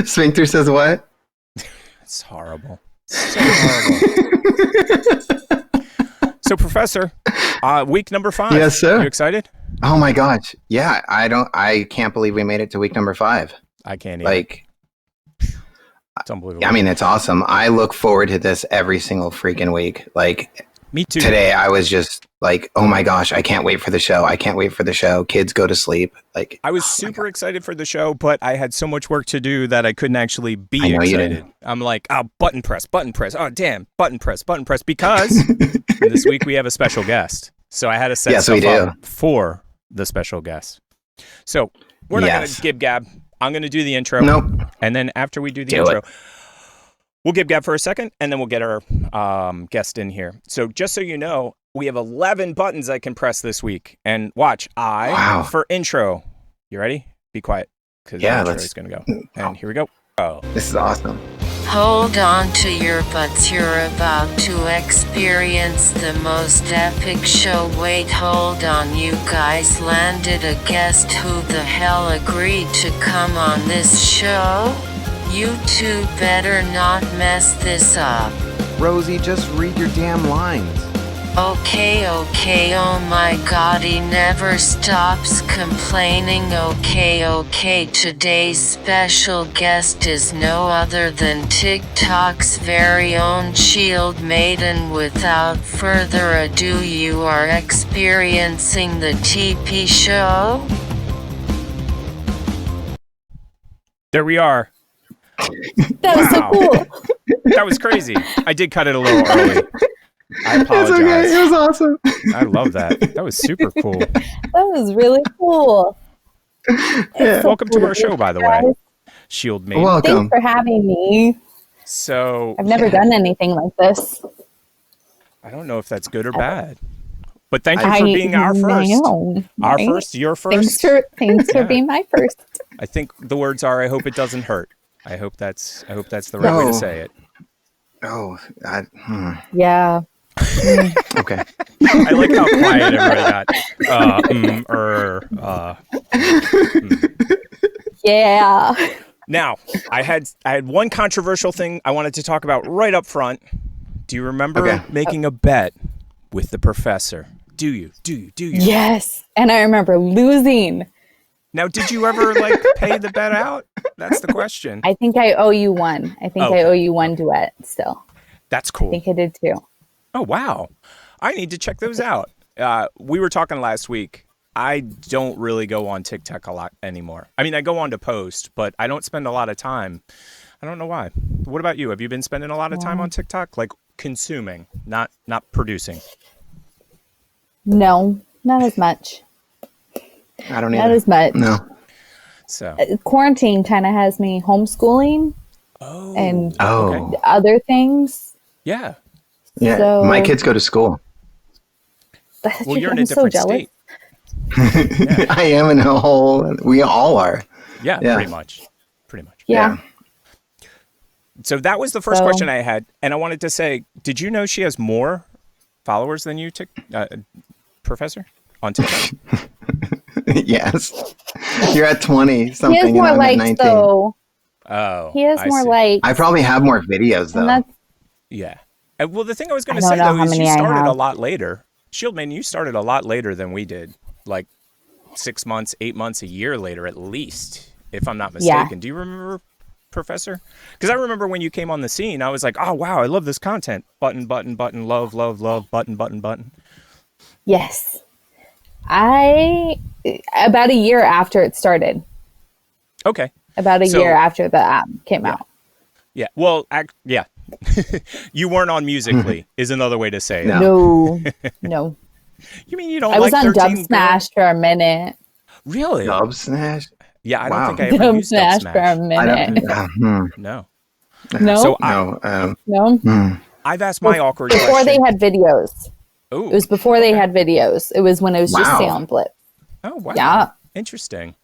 Sphincter says what? It's horrible. So horrible. So, Professor, week number 5. Yes, sir. You excited? Oh my gosh. Yeah, I can't believe we made it to week number 5. I can't even. Like, it's unbelievable. I mean, it's awesome. I look forward to this every single freaking week. Like, me too. Today, I was just like, oh my gosh, I can't wait for the show. I can't wait for the show. Kids go to sleep. Like, I was super excited for the show, but I had so much work to do that I couldn't actually be I know you excited. didn't. I'm like, oh, button press. Oh, damn, button press. Because this week we have a special guest. So I had to set stuff up for the special guest. So we're not going to gib gab. I'm going to do the intro. Nope. And then after we do the intro, we'll gib gab for a second, and then we'll get our guest in here. So just so you know, we have 11 buttons I can press this week. And watch, for intro. You ready? Be quiet, because the intro is going to go. And here we go. Oh, this is awesome. Hold on to your butts, you're about to experience the most epic show. Wait, hold on, you guys landed a guest. Who the hell agreed to come on this show? You two better not mess this up. Rosie, just read your damn lines. Okay, oh my god, he never stops complaining. Okay, today's special guest is no other than TikTok's very own Shield Maiden. Without further ado, you are experiencing the TP show. there we are. That was so cool. That was crazy. I did cut it a little early. I apologize. It's okay. It was awesome. I love that. That was super cool. That was really cool. Yeah. So Welcome cool to our show, by the way. guys. Shield Maiden. Welcome. Thanks for having me. So I've never done anything like this. I don't know if that's good or bad. But thank you for being our first. Our first, your first. Thanks for being my first. I think the words are, I hope it doesn't hurt. I hope that's the right way to say it. Oh, Yeah. okay. I like how quiet everybody got. Yeah. Now, I had one controversial thing I wanted to talk about right up front. Do you remember making a bet with the professor? Do you? Yes. And I remember losing. Now, did you ever pay the bet out? That's the question. I think I owe you one. I owe you one duet still. That's cool. I think I did too. Oh, wow. I need to check those out. We were talking last week. I don't really go on TikTok a lot anymore. I mean, I go on to post, but I don't spend a lot of time. I don't know why. What about you? Have you been spending a lot of time on TikTok? Like consuming, not producing? No, not as much. I don't Not either. as much. No. So Quarantine kind of has me homeschooling and other things. Yeah. Yeah. So, my kids go to school. Well, you're in a I'm so different state. I am in a whole. We all are. Yeah, pretty much. Yeah. So that was the first question I had, and I wanted to say, did you know she has more followers than you, Professor, on TikTok? Yes. You're at 20 something. He has more and I'm at likes 19. though. Oh, He has more see. likes. I probably have more videos though. And that's Yeah. Well, the thing I was going to I say, don't know though, how is you many I started a have. lot later. Shieldman, you started a lot later than we did. Like 6 months, 8 months, a year later at least, if I'm not mistaken. Yeah. Do you remember, Professor? Because I remember when you came on the scene, I was like, oh, wow, I love this content. Button, love, button. yes. About a year after it started. Okay. About a year after the app came out. Yeah. Well, yeah. You weren't on Musically is another way to say it. No. No. You mean you don't I was like on 13 Dub Smash for a minute. Really? Dub Smash? Yeah, I Wow. don't think I ever Dub used Dub Smash for a Smash. minute. No. No. So No. I've asked my awkward Before question. they had videos. Ooh. It was before they had videos. It was when it was just Wow. sound blip. Oh, wow. Yeah. Interesting.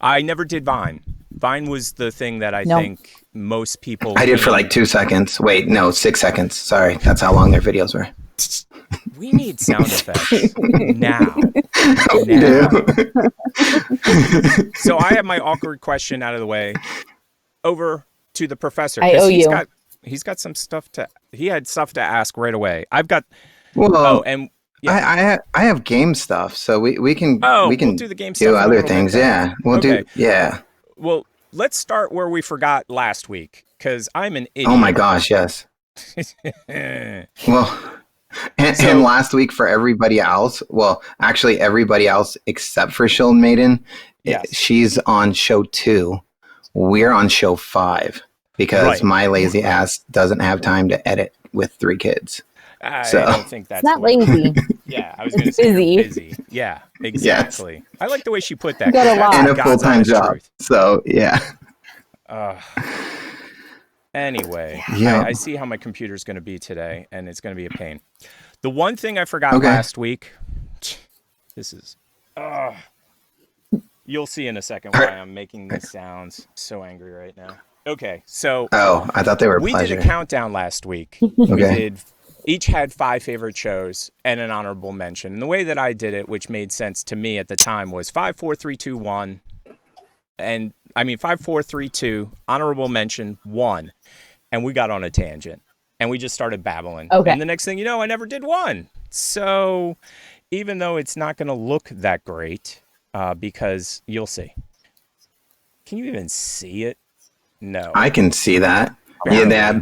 I never did Vine. Vine was the thing that I No. think most people... I did for like 2 seconds. Wait, no, 6 seconds. Sorry. That's how long their videos were. We need sound effects now. We do. So I have my awkward question out of the way. over to the professor. I 'cause owe you. He's got some stuff he had stuff to ask right away. I've got, Well, and yeah. I have game stuff, so we can We'll can do the game stuff in a other little bit things. then. Yeah, we'll Okay. do. Yeah. Well, let's start where we forgot last week, because I'm an idiot. Oh my gosh, yes. Well, and last week for everybody else, well, actually everybody else except for Shield Maiden, Yes. she's on show 2. We're on show 5 because Right. my lazy ass doesn't have time to edit with 3 kids. I So- don't think that's It's not what- lazy. Yeah, I was going to say busy. you're busy. Yeah, exactly. I like the way she put that. You got a 'cause that's lot. And a God's full-time honest job. truth. So, yeah. Anyway, Yeah. I see how my computer's going to be today, and it's going to be a pain. The one thing I forgot Okay. last week, this is, you'll see in a second why I'm making these sounds. So angry right now. Okay, so Oh, I thought they were we pleasure. did a countdown last week. We Okay. each had 5 favorite shows and an honorable mention. And the way that I did it, which made sense to me at the time, was 5, 4, 3, 2, 1. And I mean 5, 4, 3, 2, honorable mention 1. And we got on a tangent and we just started babbling. Okay. And the next thing you know, I never did 1. So even though it's not going to look that great, because you'll see. Can you even see it? No. I can see that. Barely. Yeah,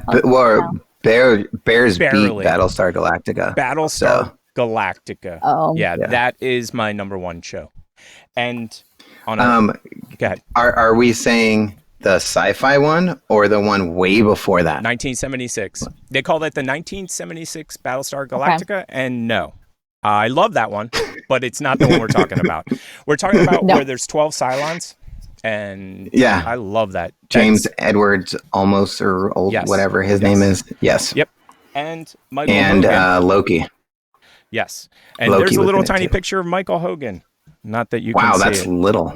Bears Barely. beat Battlestar Galactica. Battlestar So- Galactica. Oh. Yeah, Yeah. that is my number 1 show. And on go ahead. Are we saying the sci-fi one or the one way before that? 1976. They call that the 1976 Battlestar Galactica, and no. I love that one, but it's not the one we're talking about. We're talking about No. where there's 12 Cylons, and Yeah. I love that. James That's- Edwards almost or old Yes. whatever his Yes. name is. Yes. Yep. And Michael And Hogan. Loki. Yes. And Loki there's a was little in it tiny too. picture of Michael Hogan. Not that you Wow, can see that's it. little.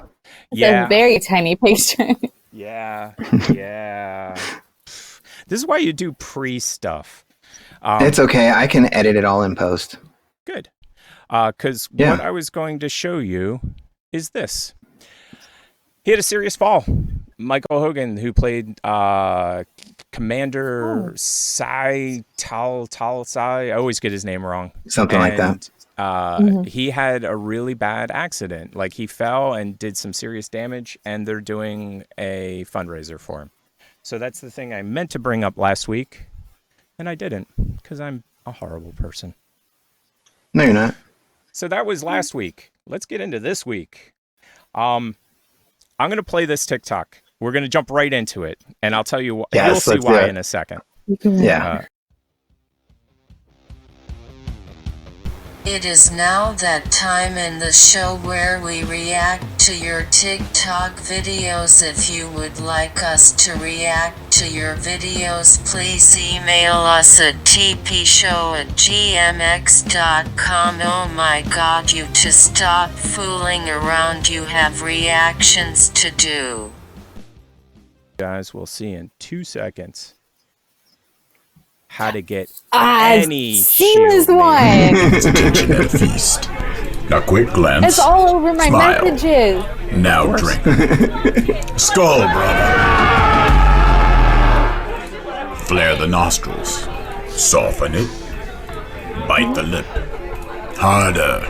It's Yeah. a very tiny picture. Yeah. Yeah. This is why you do pre-stuff. It's okay. I can edit it all in post. Good. Because Yeah. what I was going to show you is this. He had a serious fall. Michael Hogan, who played Commander Sai, I always get his name wrong. Something like that. He had a really bad accident. Like, he fell and did some serious damage, and they're doing a fundraiser for him. So that's the thing I meant to bring up last week, and I didn't, because I'm a horrible person. No, you're not. So that was last week. Let's get into this week. I'm going to play this TikTok. We're going to jump right into it, and I'll tell you what. Yes, you'll see let's do why it. in a second. Yeah. It is now that time in the show where we react to your TikTok videos. If you would like us to react to your videos, please email us at tpshow@gmx.com. Oh my god, you to stop fooling around, you have reactions to do. Guys, we'll see in 2 seconds how to get I've any seen this shield name. one. Attention at a feast. A quick glance. It's all over my Smile. messages. Now drink. Skull, brother. Flare the nostrils. Soften it. Bite the lip. Harder.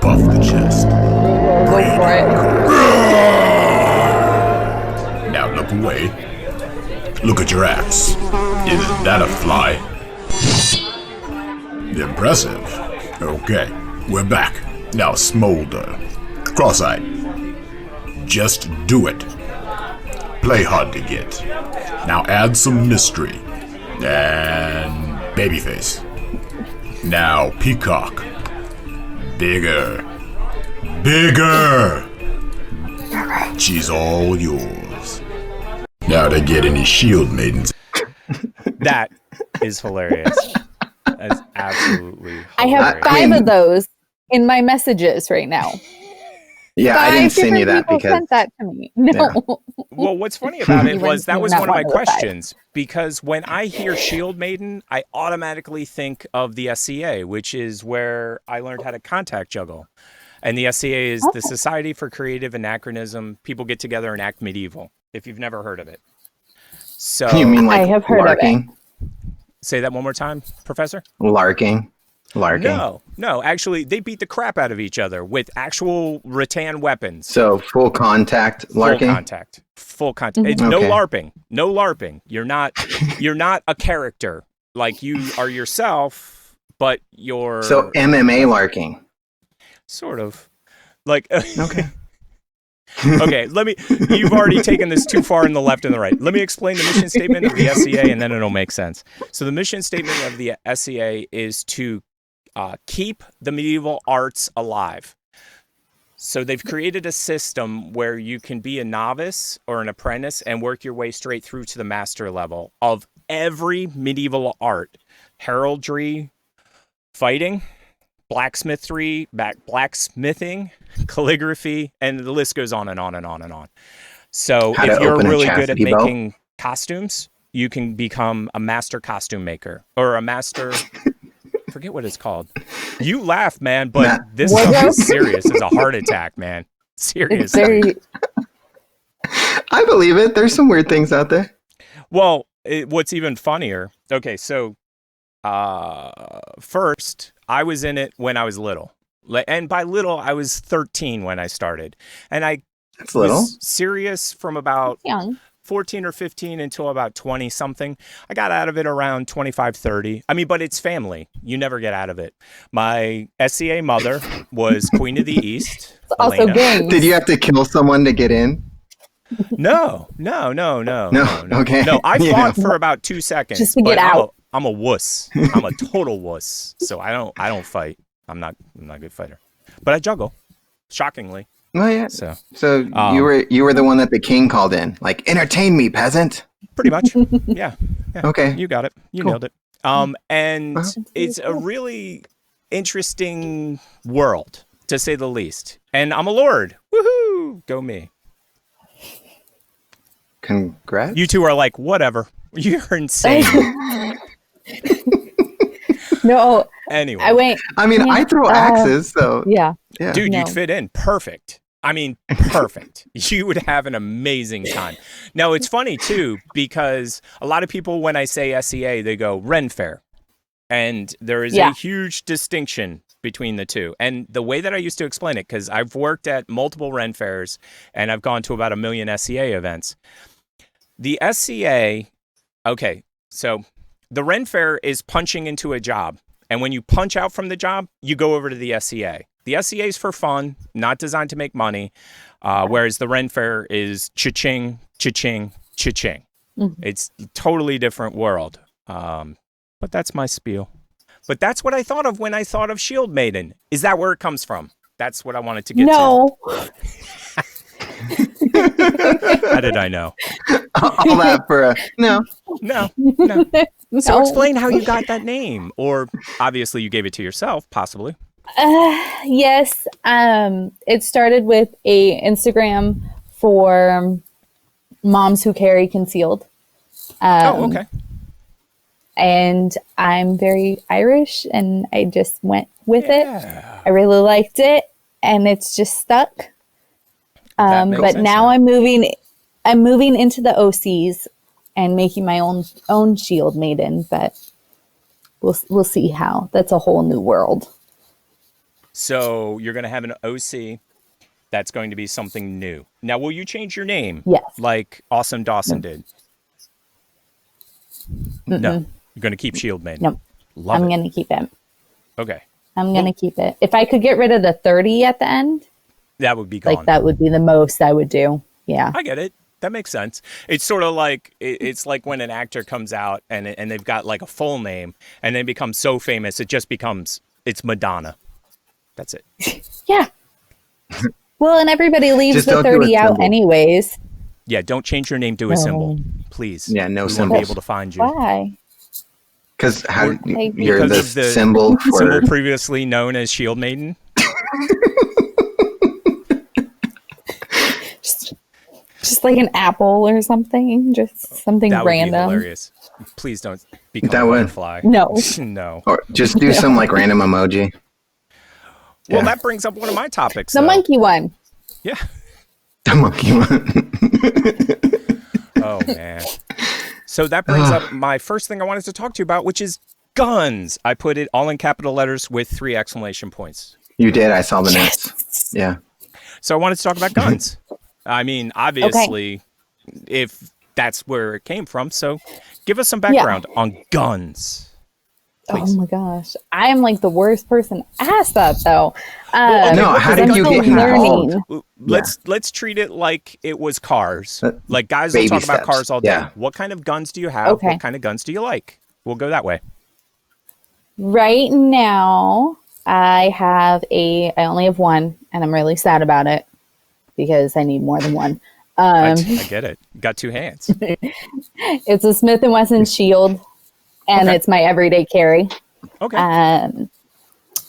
Puff the chest. Go for it. Now look away. Look at your ass. Isn't that a fly? Impressive. Okay, we're back. Now smolder. Cross-eyed. Just do it. Play hard to get. Now add some mystery. And babyface. Now peacock. Bigger. Bigger! She's all yours. Now to get any shield maidens. That is hilarious. That's absolutely hilarious. I have 5 of those in my messages right now. Yeah, I 5 didn't send you different that people because sent that to me. No. Well, what's funny about it You was that wouldn't was not one of my one of the 5. questions, because when I hear Shield Maiden, I automatically think of the SCA, which is where I learned how to contact juggle. And the SCA is the Society for Creative Anachronism. People get together and act medieval. if you've never heard of it. So You mean like I have heard larking? say that one more time, Professor? Larking. No. Actually, they beat the crap out of each other with actual rattan weapons. So full contact larking. Full contact. It's no LARPing. No LARPing. You're not a character. Like you are yourself, but you're So MMA larking. sort of like Okay. Okay, you've already taken this too far in the left and the right. Let me explain the mission statement of the SCA and then it'll make sense. So the mission statement of the SCA is to keep the medieval arts alive. So they've created a system where you can be a novice or an apprentice and work your way straight through to the master level of every medieval art. Heraldry, fighting, blacksmithing, calligraphy, and the list goes on and on and on and on. So How if to you're open a really good at chastity belt? making costumes, you can become a master costume maker or a master forget what it's called. You laugh, man, but this stuff is serious. It's a heart attack, man. Seriously. I believe it. There's some weird things out there. Well, what's even funnier, okay, so first, I was in it when I was little. And by little, I was 13 when I started. And I That's little. was serious from about Young. 14 or 15 until about 20 something. I got out of it around 25, 30. I mean, but it's family. You never get out of it. My SCA mother was Queen of the East. It's also Elena. games. Did you have to kill someone to get in? No. Okay. No, I fought for about 2 seconds. Just to get but out. I'm a wuss. I'm a total wuss. So I don't fight. I'm not a good fighter. But I juggle. Shockingly. Oh yeah. So you were the one that the king called in, like, entertain me, peasant. pretty much. Yeah. Okay. You got it. You Cool. nailed it. And it's a really interesting world, to say the least. And I'm a lord. Woohoo! Go me. Congrats. You two are like, whatever. You're insane. No, Anyway. I mean, I throw axes, so yeah. yeah. Dude, No. you'd fit in. Perfect. I mean, perfect. You would have an amazing time. Now, it's funny, too, because a lot of people, when I say SEA, they go Ren Fair. And there is a huge distinction between the two. And the way that I used to explain it, because I've worked at multiple Ren Fairs and I've gone to about 1 million SEA events. The SCA, okay, so the Ren Fair is punching into a job. And when you punch out from the job, you go over to the SCA. The SCA is for fun, not designed to make money, whereas the Ren Fair is cha-ching, cha-ching, cha-ching. Mm-hmm. It's a totally different world. But that's my spiel. But that's what I thought of when I thought of Shield Maiden. Is that where it comes from? That's what I wanted to get No. to. How did I know? All that for a no. No. No. So explain how you got that name. Or obviously you gave it to yourself, possibly. Yes. It started with a Instagram for moms who carry concealed. Okay. And I'm very Irish, and I just went with Yeah. it. I really liked it, and it's just stuck. That makes But sense now I'm moving into the OCs and making my own Shield Maiden. But we'll see how. That's a whole new world. So you're going to have an OC that's going to be something new. Now, will you change your name? Yes. Like Awesome Dawson did? No. You're going to keep Shield Maiden? No, Love I'm it. going to keep it. Okay. I'm going to keep it. If I could get rid of the 30 at the end, That would be gone. like that would be the most I would do. Yeah. I get it. That makes sense. It's sort of like it's like when an actor comes out and they've got like a full name and they become so famous it's Madonna. That's it. Yeah. Well, and everybody leaves Just the don't do 30 a out symbol. anyways. Yeah, don't change your name to a symbol, please. Yeah, no we symbol. won't be able to find you. Why? Because Like- you're the, Because of the symbol for symbol previously known as Shield Maiden. Just like an apple or something. Just something That would be random. hilarious. Please don't become That a would. butterfly. No. No. or just do some like random emoji. Well, Yeah. that brings up one of my topics. The though. monkey one. Yeah. The monkey one. Oh, man. So that brings up my first thing I wanted to talk to you about, which is guns. I put it all in capital letters with 3 exclamation points. You did. I saw the notes. Yeah. So I wanted to talk about guns. I mean, obviously, if that's where it came from. So give us some background on guns. Please. Oh my gosh. I am like the worst person to ask that though. No, how did you get involved? Let's treat it like it was cars. Like guys will Baby talk about steps. cars all day. Yeah. What kind of guns do you have? Okay. What kind of guns do you like? We'll go that way. Right now, I only have one, and I'm really sad about it because I need more than one. I get it. Got 2 hands. It's a Smith & Wesson Shield, and it's my everyday carry. Okay.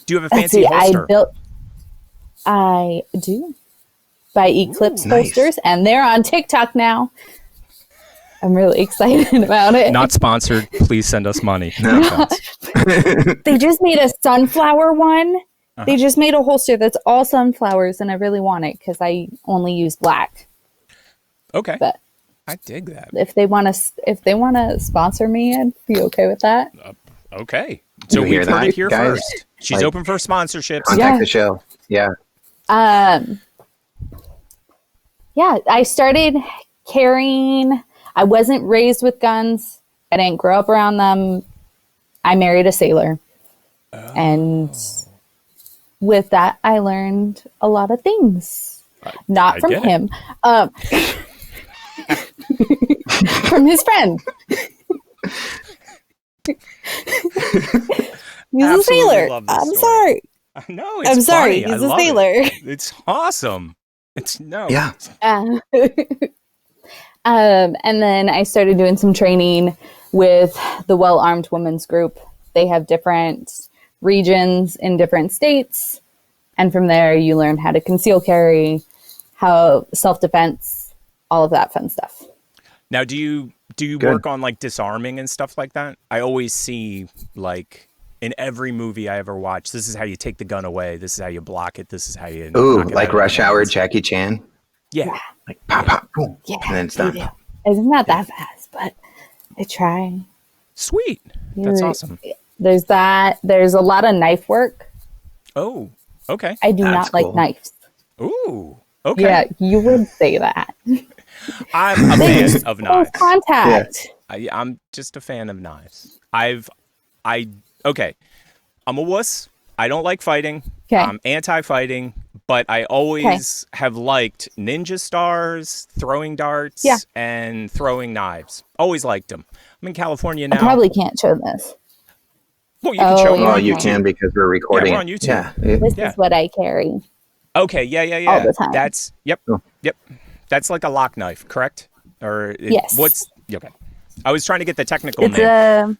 Do you have a fancy holster? I do. By Eclipse nice. holsters, and they're on TikTok now. I'm really excited about it. Not sponsored. Please send us money. No. They just made a sunflower one. They just made a holster that's all sunflowers, and I really want it because I only use black. Okay. But I dig that. if they want to sponsor me, I'd be okay with that. Okay. So You we hear heard that, it here guys? first. She's Like- open for sponsorships. Contact the show. Yeah. Yeah, I started carrying. I wasn't raised with guns. I didn't grow up around them. I married a sailor. And with that, I learned a lot of things. Not I from get it. him. From his friend. He's a sailor. love this I'm story. sorry. No, it's I'm sorry. funny. I He's a love it. sailor. It's awesome. It's no. Yeah. And then I started doing some training with the Well Armed Women's Group. They have different regions in different states. And from there, you learn how to conceal carry, how self-defense, all of that fun stuff. Now, do you Good. work on like disarming and stuff like that? I always see like in every movie I ever watch, this is how you take the gun away. This is how you block it. This is how you. Ooh, knock it like out of Rush your Hour, hands. Jackie Chan. Yeah. Like pop, pop, boom. Yeah, And then it's they done. do. It's not that fast, but I try. Sweet. That's You're- awesome. There's that. There's a lot of knife work. Oh, okay. I do That's not like cool. knives. Ooh, okay. Yeah, you would say that. I'm a fan of Close knives. contact. I'm just a fan of knives. Okay. I'm a wuss. I don't like fighting. Okay. I'm anti-fighting, but I always have liked ninja stars, throwing darts, Yeah. and throwing knives. Always liked them. I'm in California I now. probably can't show this. Well, you can Oh, show yeah. me. Well, on you YouTube. can because we're recording. we're on YouTube. Yeah. This Yeah. is what I carry. Okay, yeah. All the time. That's Cool. yep. That's like a lock knife, correct? Yes. What's okay? I was trying to get the technical It's name. a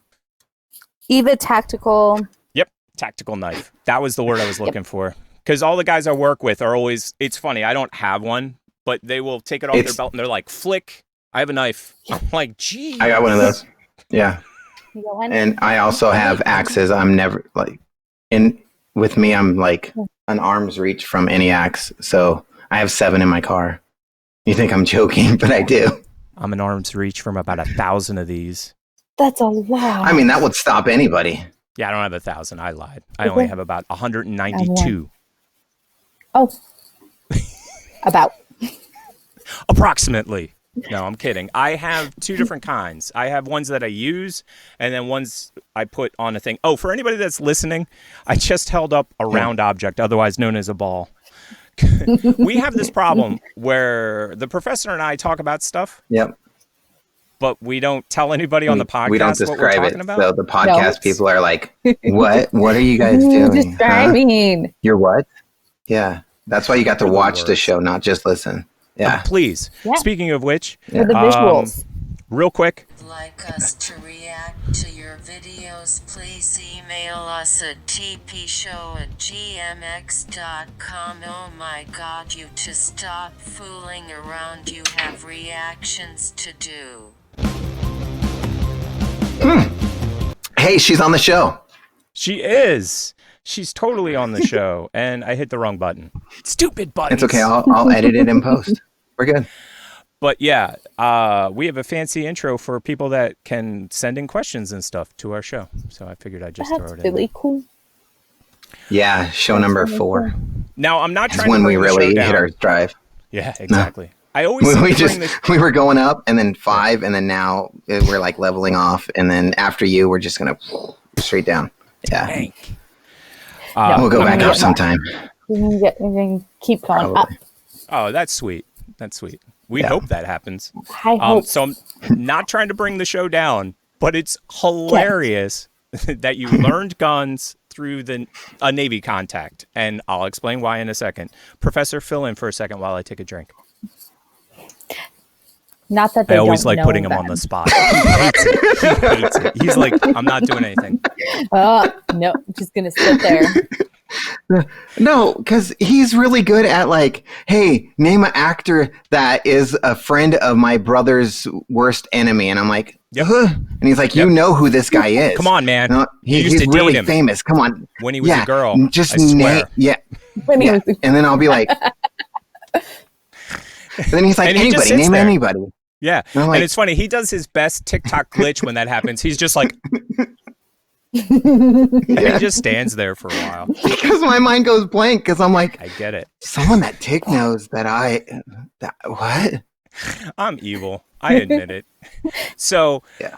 Eva Tactical. Yep, tactical knife. That was the word I was looking for. Because all the guys I work with are always. It's funny. I don't have one, but they will take it off their belt and they're like, "Flick, I have a knife." I'm like, "Gee." I got one of those. Yeah. You got one? And I also have axes. I'm never like with me, I'm like an arm's reach from any axe. So I have 7 in my car. You think I'm joking, but I do. I'm an arm's reach from about 1,000 of these. That's a lot. I mean, that would stop anybody. Yeah, I don't have 1,000. I lied. I only have about 192. Oh. About. Approximately. No, I'm kidding. I have 2 different kinds. I have ones that I use, and then ones I put on a thing. Oh, for anybody that's listening, I just held up a round object, otherwise known as a ball. We have this problem where the professor and I talk about stuff, Yep. but we don't tell anybody on the podcast We don't what we're describe talking it. about. So the podcast No. people are like, what? What are you guys doing? Huh? Describing. You're what? Yeah. That's why you got to We're the watch the worst. show, not just listen. Yeah. Please. Yeah. Speaking of which, For the visuals. real quick, Like us to react to your videos, please email us at tpshow@gmx.com. Oh my god, you to stop fooling around, you have reactions to do. Hey, she's on the show. she is. She's totally on the show, and I hit the wrong button. Stupid button. It's okay. I'll edit it in post. We're good. But yeah, we have a fancy intro for people that can send in questions and stuff to our show. So I figured I'd just throw it in. That's really cool. Yeah, show number 4. Now, I'm not That's trying when to we bring the show really down. hit our drive. Yeah, exactly. I always seem to bring this... we were going up, and then 5, and then now we're like leveling off, and then after you, we're just gonna straight down. Yeah, Tank. we'll go back up sometime. We're gonna keep going up. Oh, that's sweet. That's sweet. We hope that happens. I hope. So I'm not trying to bring the show down, but it's hilarious that you learned guns through a Navy contact, and I'll explain why in a second. Professor, fill in for a second while I take a drink. Not that they I always don't like know putting him them. on the spot. He hates it. He hates it. He's like, I'm not doing anything. No, just gonna sit there. No, because he's really good at like, hey, name an actor that is a friend of my brother's worst enemy, and I'm like, huh? And he's like, you know who this guy is? Come on, man. No, You used he's to date really him famous. Come on. when he was a girl. Just I swear. When he was a- And then I'll be like, and then he's like, And he just anybody, sits name there. anybody. Yeah. And I'm like- And it's funny. He does his best TikTok glitch when that happens. He's just like, and he just stands there for a while. Because my mind goes blank. Because I'm like, I get it. someone that Tick knows that what? I'm evil. I admit it. So Yeah.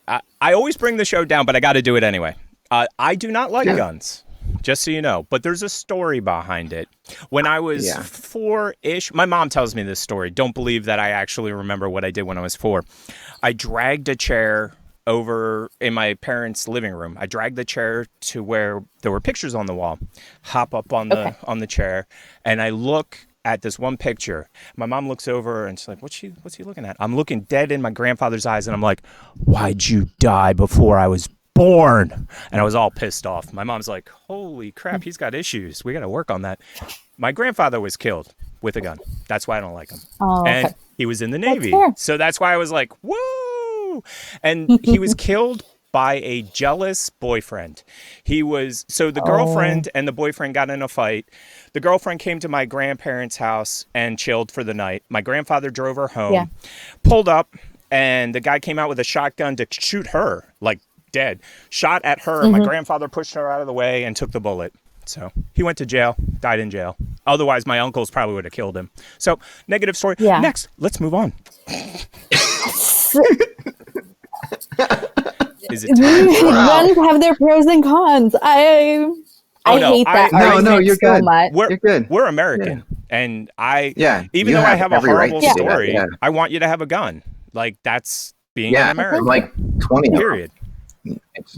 I always bring the show down, but I got to do it anyway. I do not like guns, just so you know. But there's a story behind it. When I was 4-ish, my mom tells me this story. Don't believe that I actually remember what I did when I was 4. I dragged a chair over in my parents' living room. I dragged the chair to where there were pictures on the wall. Hop up on the chair, and I look at this one picture. My mom looks over and she's like, what's he looking at? I'm looking dead in my grandfather's eyes, and I'm like, why'd you die before I was born? And I was all pissed off. My mom's like, holy crap, he's got issues. We got to work on that. My grandfather was killed with a gun. That's why I don't like him. Oh, And okay. he was in the Navy. fair. So that's why I was like, woo! And he was killed by a jealous boyfriend. The girlfriend and the boyfriend got in a fight. The girlfriend came to my grandparents' house and chilled for the night. My grandfather drove her home, pulled up, and the guy came out with a shotgun to shoot her, like dead. Shot at her, and my grandfather pushed her out of the way and took the bullet. So he went to jail, died in jail. Otherwise, my uncles probably would have killed him. So, negative story. Yeah. Next, let's move on. Is it time for Guns have their pros and cons. I hate that argument you're so good. much. You're good. We're American, and even you though I have have a every right horrible to do that, story, yeah. I want you to have a gun. Like, that's being an American. like 20 of them. Period.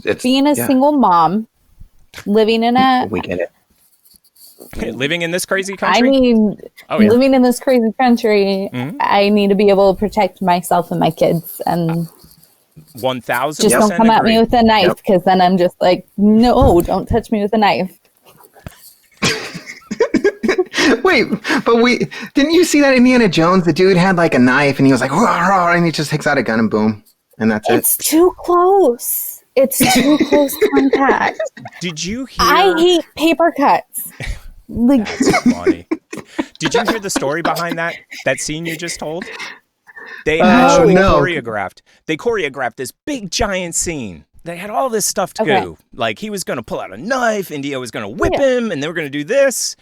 It's Being a single mom, living in a we get it. Living in this crazy I country. mean, Oh, yeah. living in this crazy country, I need to be able to protect myself and my kids, and 1,000%. just don't come at me with a knife, because then I'm just like, no, don't touch me with a knife. Wait, but didn't you see that Indiana Jones? The dude had like a knife, and he was like, "Rah, rah," and he just takes out a gun and boom, and that's It's too close. It's too close contact. Did you hear? I hate paper cuts. Like, That's funny. Did you hear the story behind that scene you just told? They actually choreographed. They choreographed this big giant scene. They had all this stuff to do. Like, he was going to pull out a knife. India was going to whip him, and they were going to do this.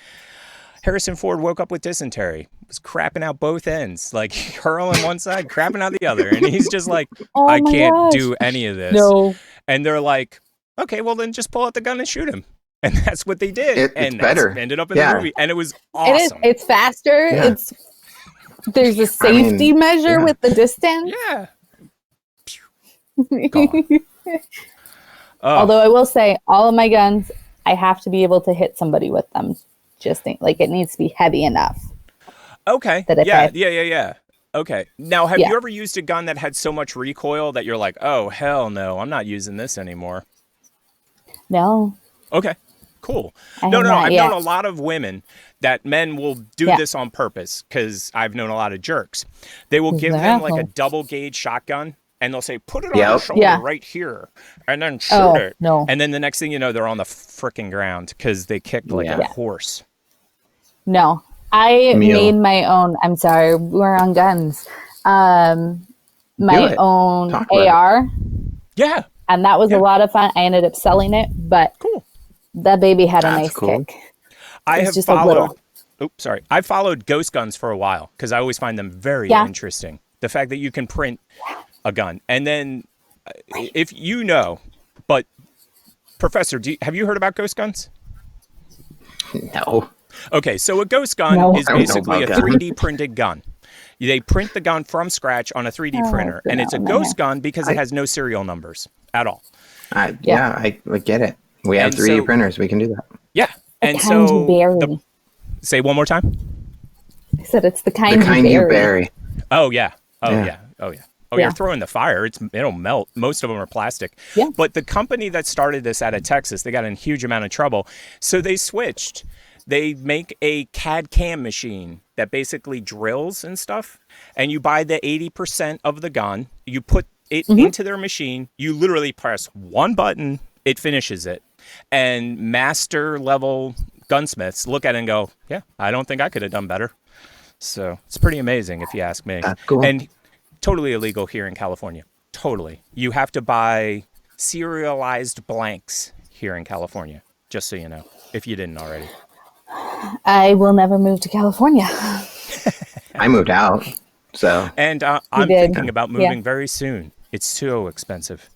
Harrison Ford woke up with dysentery. Was crapping out both ends, like hurling one side, crapping out the other, and he's just like, Oh I my can't gosh. do any of this. no. And they're like, okay, well then just pull out the gun and shoot him. And that's what they did. It's and better. That's ended up in the movie. And it was awesome. It is. It's faster. Yeah. There's a safety measure with the distance. Yeah. Although I will say, all of my guns, I have to be able to hit somebody with them. Like, it needs to be heavy enough. Okay. That if Yeah. Okay. Now, have you ever used a gun that had so much recoil that you're like, oh, hell no, I'm not using this anymore? No. Okay. Cool. I No. have not I've yet. known a lot of women that men will do this on purpose, because I've known a lot of jerks. They will give them like a double gauge shotgun, and they'll say, put it on your shoulder right here, and then shoot it. No. And then the next thing you know, they're on the frickin' ground because they kicked like a horse. No. I Meal. made my own. I'm sorry, we're on guns. My it. own Talk about AR, Yeah. and that was a lot of fun. I ended up selling it, but Cool. that baby had a That's nice cool. kick. I It's have just a followed. little. Oops, sorry. I followed ghost guns for a while because I always find them very Yeah. interesting. The fact that you can print a gun, and then if you know, but Professor, have you heard about ghost guns? No. Okay, so a ghost gun No. is I don't know basically a about guns. 3D printed gun. They print the gun from scratch on a 3D printer, and it's a ghost gun because it has no serial numbers at all. I get it. We have And 3D so- printers. We can do that. Yeah, and Kind so you bury. say one more time. I said it's the The kind, kind you you bury. bury. Oh yeah. Oh Yeah. yeah. Oh yeah. Oh, Yeah. you're throwing the fire. It'll melt. Most of them are plastic. Yeah. But the company that started this out of Texas, they got in a huge amount of trouble. So they switched. They make a CAD CAM machine that basically drills and stuff. And you buy the 80% of the gun. You put it into their machine. You literally press one button. It finishes it. And master level gunsmiths look at it and go, yeah, I don't think I could have done better. So it's pretty amazing if you ask me. That's cool. And totally illegal here in California. Totally. You have to buy serialized blanks here in California, just so you know, if you didn't already. I will never move to California. I moved out, so And I'm did. thinking about moving Yeah. very soon. It's so expensive.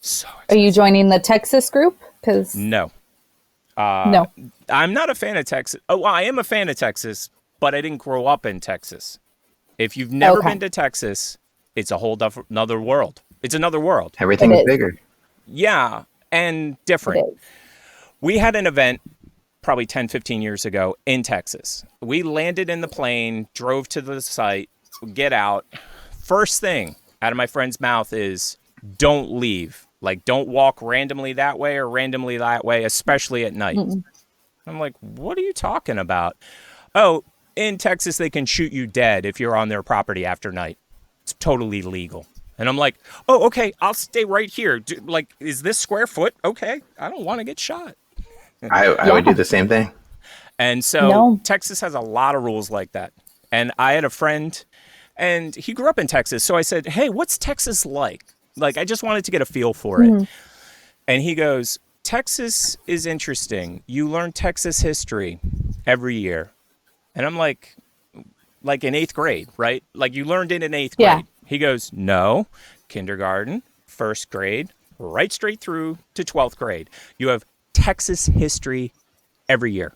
So Are expensive. you joining the Texas group? Because No. no. I'm not a fan of Texas. Oh, well, I am a fan of Texas, but I didn't grow up in Texas. If you've never Okay. been to Texas, it's a whole another world. It's another world. everything's It is. bigger. Yeah, and It different. is. We had an event probably 10, 15 years ago in Texas. We landed in the plane, drove to the site, get out. First thing out of my friend's mouth is, don't leave. Like, don't walk randomly that way or randomly that way, especially at night. I'm like, what are you talking about? Oh, in Texas, they can shoot you dead if you're on their property after night. It's totally legal. And I'm like, oh, okay, I'll stay right here. Like, is this square foot? Okay, I don't want to get shot. I would do the same thing. And so No. Texas has a lot of rules like that. And I had a friend, and he grew up in Texas. So I said, hey, what's Texas like? Like, I just wanted to get a feel for it. And he goes, Texas is interesting. You learn Texas history every year. And I'm like in 8th grade, right? Like, you learned it in 8th grade. Yeah. He goes, no, kindergarten, 1st grade, right straight through to 12th grade. You have Texas history every year.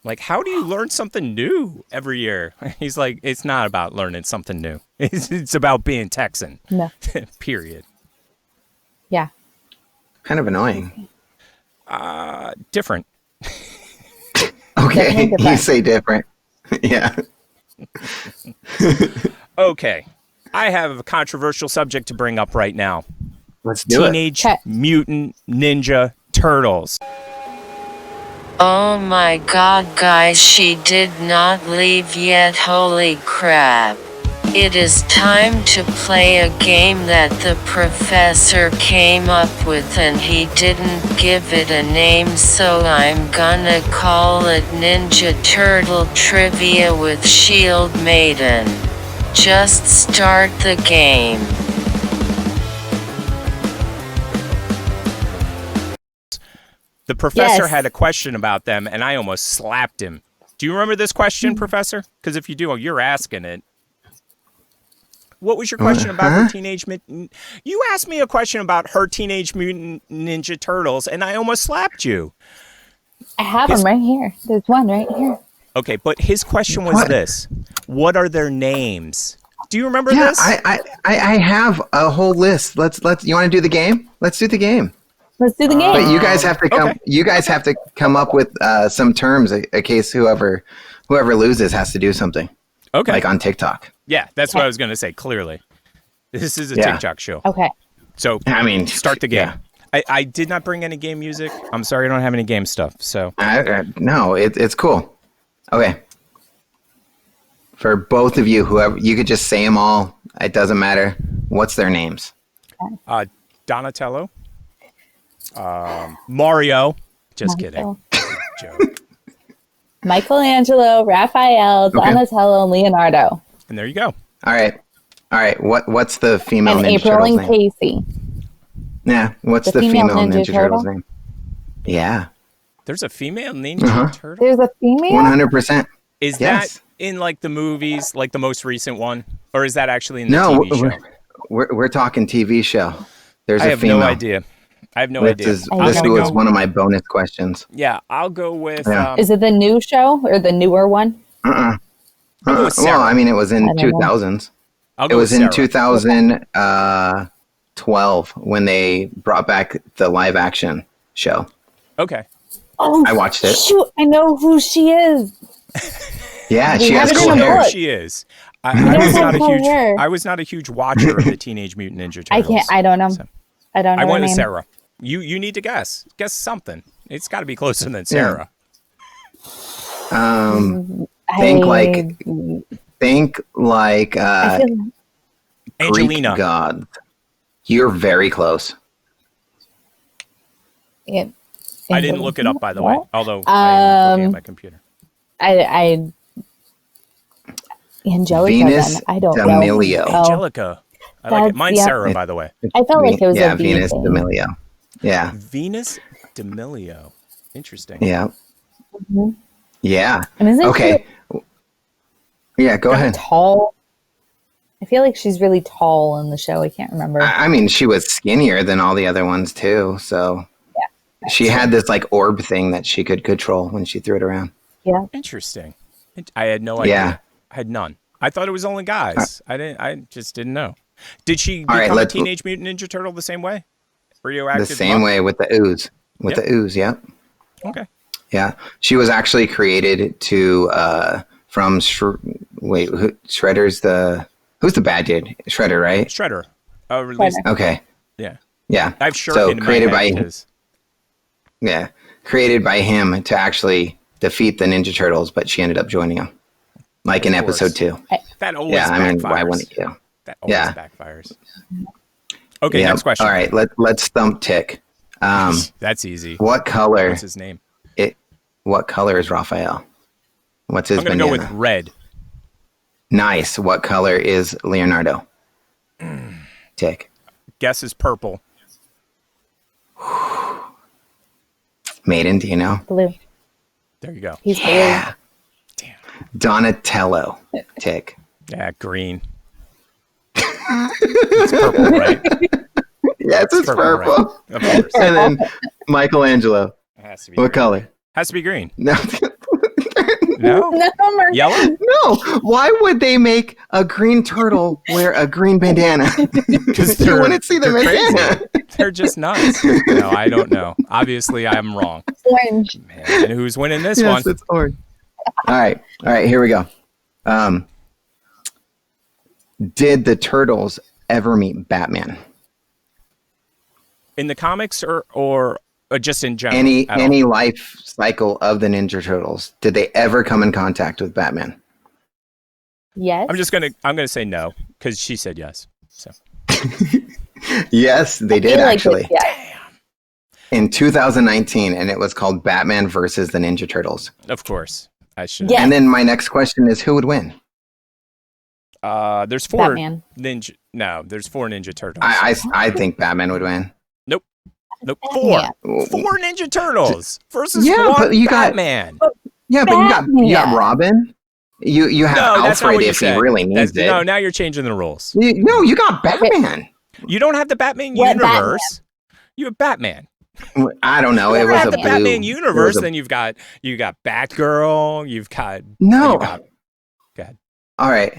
Like, how do you learn something new every year? He's like, it's not about learning something new. It's about being Texan. No. Period. Yeah. Kind of annoying. Different. Okay, Definitely you different. say different. Yeah. Okay. I have a controversial subject to bring up right now. Let's do it. Teenage Okay. Mutant Ninja Turtles. Oh my god, guys, she did not leave yet. Holy crap. It is time to play a game that the professor came up with and he didn't give it a name, so I'm gonna call it Ninja Turtle Trivia with Shield Maiden. Just start the game. The professor Yes. had a question about them, and I almost slapped him. Do you remember this question, Professor? Because if you do, you're asking it. What was your question about her Teenage Mutant? You asked me a question about her Teenage Mutant Ninja Turtles, and I almost slapped you. I have them right here. There's one right here. Okay, but his question was What? this: what are their names? Do you remember Yeah, this? I have a whole list. Let's you want to do the game? Let's do the game. Let's do the game. But you guys have to come. Okay. You guys have to come up with some terms in case whoever loses has to do something. Okay. Like on TikTok. Yeah, that's what I was going to say. Clearly, this is a Yeah. TikTok show. Okay. So I mean, start the game. yeah. I did not bring any game music. I'm sorry, I don't have any game stuff. So No, it's cool. Okay. For both of you, whoever you could just say them all. It doesn't matter. What's their names? Donatello, Mario. Just Mario. kidding. Joke. Michelangelo, Raphael, Donatello, and Leonardo. And there you go. All right. What's the female And Ninja April Turtle's and name? Casey. Yeah. What's The the female female Ninja Ninja Turtle's Turtle? name? Yeah. There's a female Ninja Turtle? There's a female? 100%. Is Yes. that in like the movies, like the most recent one? Or is that actually in the No, TV show? we're talking TV show. There's I a have female. no idea. I have no This idea. is- I'm this gonna was go- one of my bonus questions. Yeah, I'll go with. Yeah. Is it the new show or the newer one? I'll go with Well, Sarah. I mean, it was in I don't know. 2000s. I'll It go was with in Sarah. 2012 when they brought back the live action show. Okay. Oh, I watched it. Shoot, I know who she is. Yeah, We she have has it in cool a hair. book. She is. don't I was have not a cool huge. hair. I was not a huge watcher of the Teenage Mutant Ninja I Turtles. can't. I don't know. So, I don't know. I went her with name. Sarah. You need to guess. Guess something. It's got to be closer than Sarah. Think like I feel Angelina. Greek god. You're very close. it, I didn't look it up, by the way. What? Although I'm looking at Um, my computer. I Angelica. Venus then. I don't D'Amelio. know. Angelica. I like it. that's- Mine's yeah. Sarah, by the way. I felt like it was yeah, a V Venus thing. D'Amelio. Yeah, Venus D'Amelio. Interesting. yeah, Mm-hmm. yeah. And isn't Okay. Yeah, go she ahead. tall? I feel like she's really tall in the show. I can't remember. I mean, she was skinnier than all the other ones too. So she had this like orb thing that she could control when she threw it around. yeah. Interesting. I had no idea. Yeah. I had none. I thought it was only guys. I just didn't know. Did she All right, become a let's- Teenage Mutant Ninja Turtle the same way? The Radioactive. same mom? way with the ooze. With Yep. the ooze, yep. Okay. Yeah, she was actually created to from Shredder's who's the bad dude? Shredder, right? Shredder. Released. Okay, Yeah. yeah. I have Shredder So in created my head by 'cause- created by him to actually defeat the Ninja Turtles, but she ended up joining him, like in Of course. episode 2. that always Yeah, I mean, backfires. why wouldn't you? That always Yeah. backfires. Okay, Yeah. next question. All right, let's stump Tick. That's easy. What color? What's his name? What color is Raphael? What's his I'm going to banana? go with red. Nice. What color is Leonardo? Tick. Guess is purple. Maiden, do you know? Blue. There you go. He's Yeah. Damn. Donatello. Tick. Yeah, green. It's purple, right? Yes, it's purple. Right? Of course. And then Michelangelo. It has to be What green. color? Has to be green. No. No? blue. No, Yellow? No. Why would they make a green turtle wear a green bandana? Because You wouldn't see the bandana. They're just nuts. No, I don't know. Obviously, I'm wrong. Orange. Man, and who's winning this Yes, one? it's orange. All right. Here we go. Did the turtles ever meet Batman? In the comics or just in general? Any at all? any life cycle of the Ninja Turtles? Did they ever come in contact with Batman? Yes. I'm gonna say no because she said yes. So Yes, they I did feel like actually. it's yes. In 2019, and it was called Batman versus the Ninja Turtles. of course I should. Yeah. And then my next question is, who would win? There's four Batman. ninja. No, there's 4 Ninja Turtles. I think Batman would win. Nope, 4. Yeah. 4 Ninja Turtles versus Yeah, one but you got- Batman. Yeah, but you got Batman. Robin. You have No, that's not Alfred what you if he said. really needs it. No, now you're changing the rules. No, you got Batman. You don't have the Batman What universe. You have Batman. I don't know. It You was have a the blue. Batman it universe, was a- then you've got Batgirl. You've got No. you got- Go ahead. All right.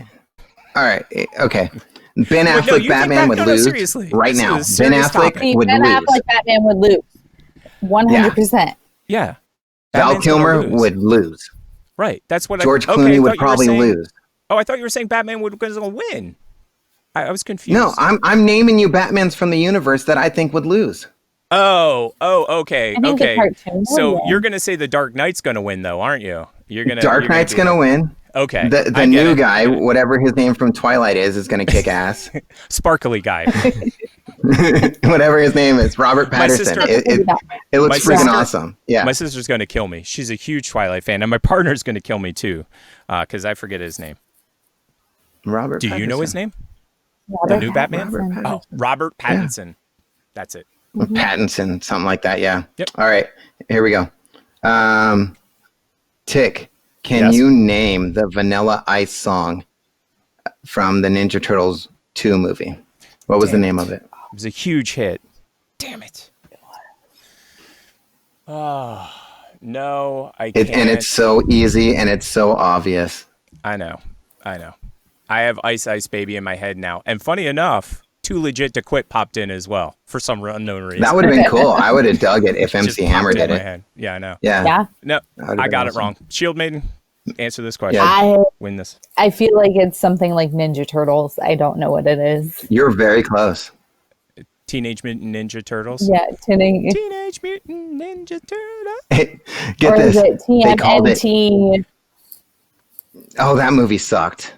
Okay. Ben Wait, Affleck no, you think Batman would no, luse seriously. right This now. is a Ben serious Affleck topic. would Ben lose. Affleck Batman would lose. 100%. Yeah. Val Batman's gonna Kilmer lose. would lose. Right. That's what George I Clooney thought would you were probably saying- lose. Oh, I thought you were saying Batman was going to win. I was confused. No, I'm naming you Batmans from the universe that I think would lose. Oh, okay, I think the okay. cartoon So would win. you're gonna say the Dark Knight's gonna win, though, aren't you? Dark Knight's gonna win. Okay. The I get new it. guy, whatever his name from Twilight is gonna kick ass. Sparkly guy. Whatever his name is, Robert My Patterson. sister- It looks My freaking sister- awesome. Yeah. My sister's going to kill me. She's a huge Twilight fan, and my partner's going to kill me too, because I forget his name. Robert. Do you know his Patterson. name? The new Batman? Robert Pattinson. Oh, Robert Pattinson. That's it. Pattinson, something like that. Yeah. Yep. All right. Here we go. Tick, can Yes. you name the Vanilla Ice song from the Ninja Turtles 2 movie? What was the name of it? It was a huge hit. Damn it. Oh, no, I can't. And it's so easy and it's so obvious. I know. I have Ice Ice Baby in my head now. And funny enough, Too Legit to Quit popped in as well for some unknown reason. That would have been cool. I would have dug it if Just MC Hammer popped in did my it. head. Yeah, I know. Yeah. Yeah. No, would've I been got it awesome. wrong. Shield Maiden, answer this question. Yeah. Win this. I feel like it's something like Ninja Turtles. I don't know what it is. You're very close. Teenage Mutant Ninja Turtles. Yeah, tuning. Teenage Mutant Ninja Turtles. Get Or this. is it They called it. TMNT? Oh, that movie sucked.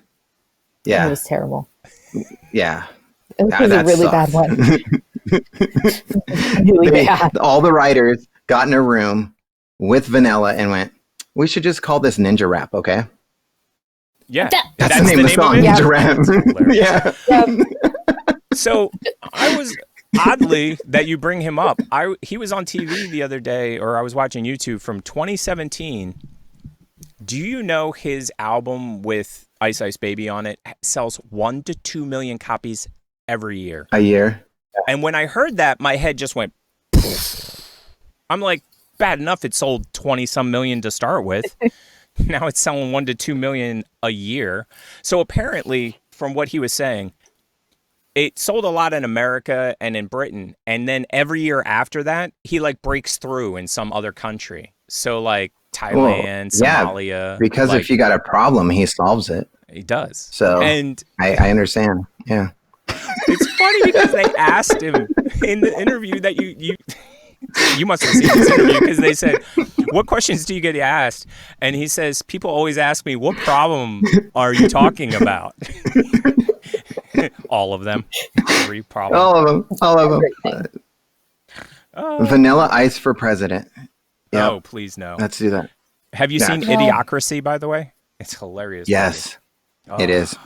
It Yeah. was terrible. Yeah. It was a that really sucked. bad one. Really bad. All the writers got in a room with Vanilla and went, we should just call this Ninja Rap, okay? Yeah, That's the name of the song, it? Ninja Rap. Hilarious. Yeah. So I was oddly that you bring him up. He was on TV the other day, or I was watching YouTube from 2017. Do you know his album with Ice Ice Baby on it sells 1 to 2 million copies every year? A year. And when I heard that, my head just went. I'm like, bad enough it sold 20 some million to start with. Now it's selling 1 to 2 million a year. So apparently, from what he was saying, it sold a lot in America and in Britain. And then every year after that, he like breaks through in some other country. So like Thailand, yeah, Somalia. Because like, if you got a problem, he solves it. he does. So And I understand. Yeah. it's funny because they asked him in the interview that you must have seen this interview, because they said, what questions do you get asked? And he says, people always ask me, what problem are you talking about? All of them. Every problem. All of them. Vanilla Ice for president. Yeah. Oh, please no. Let's do that. Have you Yeah. seen Idiocracy, by the way? It's hilarious. Yes, movie. it is.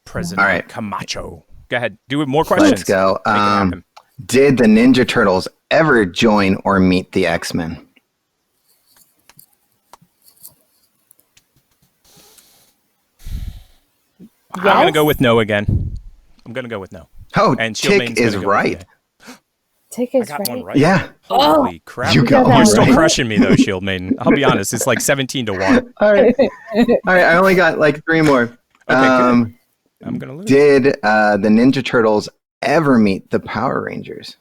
President All right. Camacho. Go ahead. Do more questions. Let's go. Make it happen. Did the Ninja Turtles ever join or meet the X-Men? I'm going to go with no again. I'm going to go with no. Oh, And Shield Tick Maiden's is gonna go with right. yay. Tick I is got one right. right. Yeah. Holy crap. You got You're one still right. crushing me, though, Shield Maiden. I'll be honest. It's like 17-1. All right. I only got like 3 more. Okay, good. I'm going to lose. Did the Ninja Turtles ever meet the Power Rangers?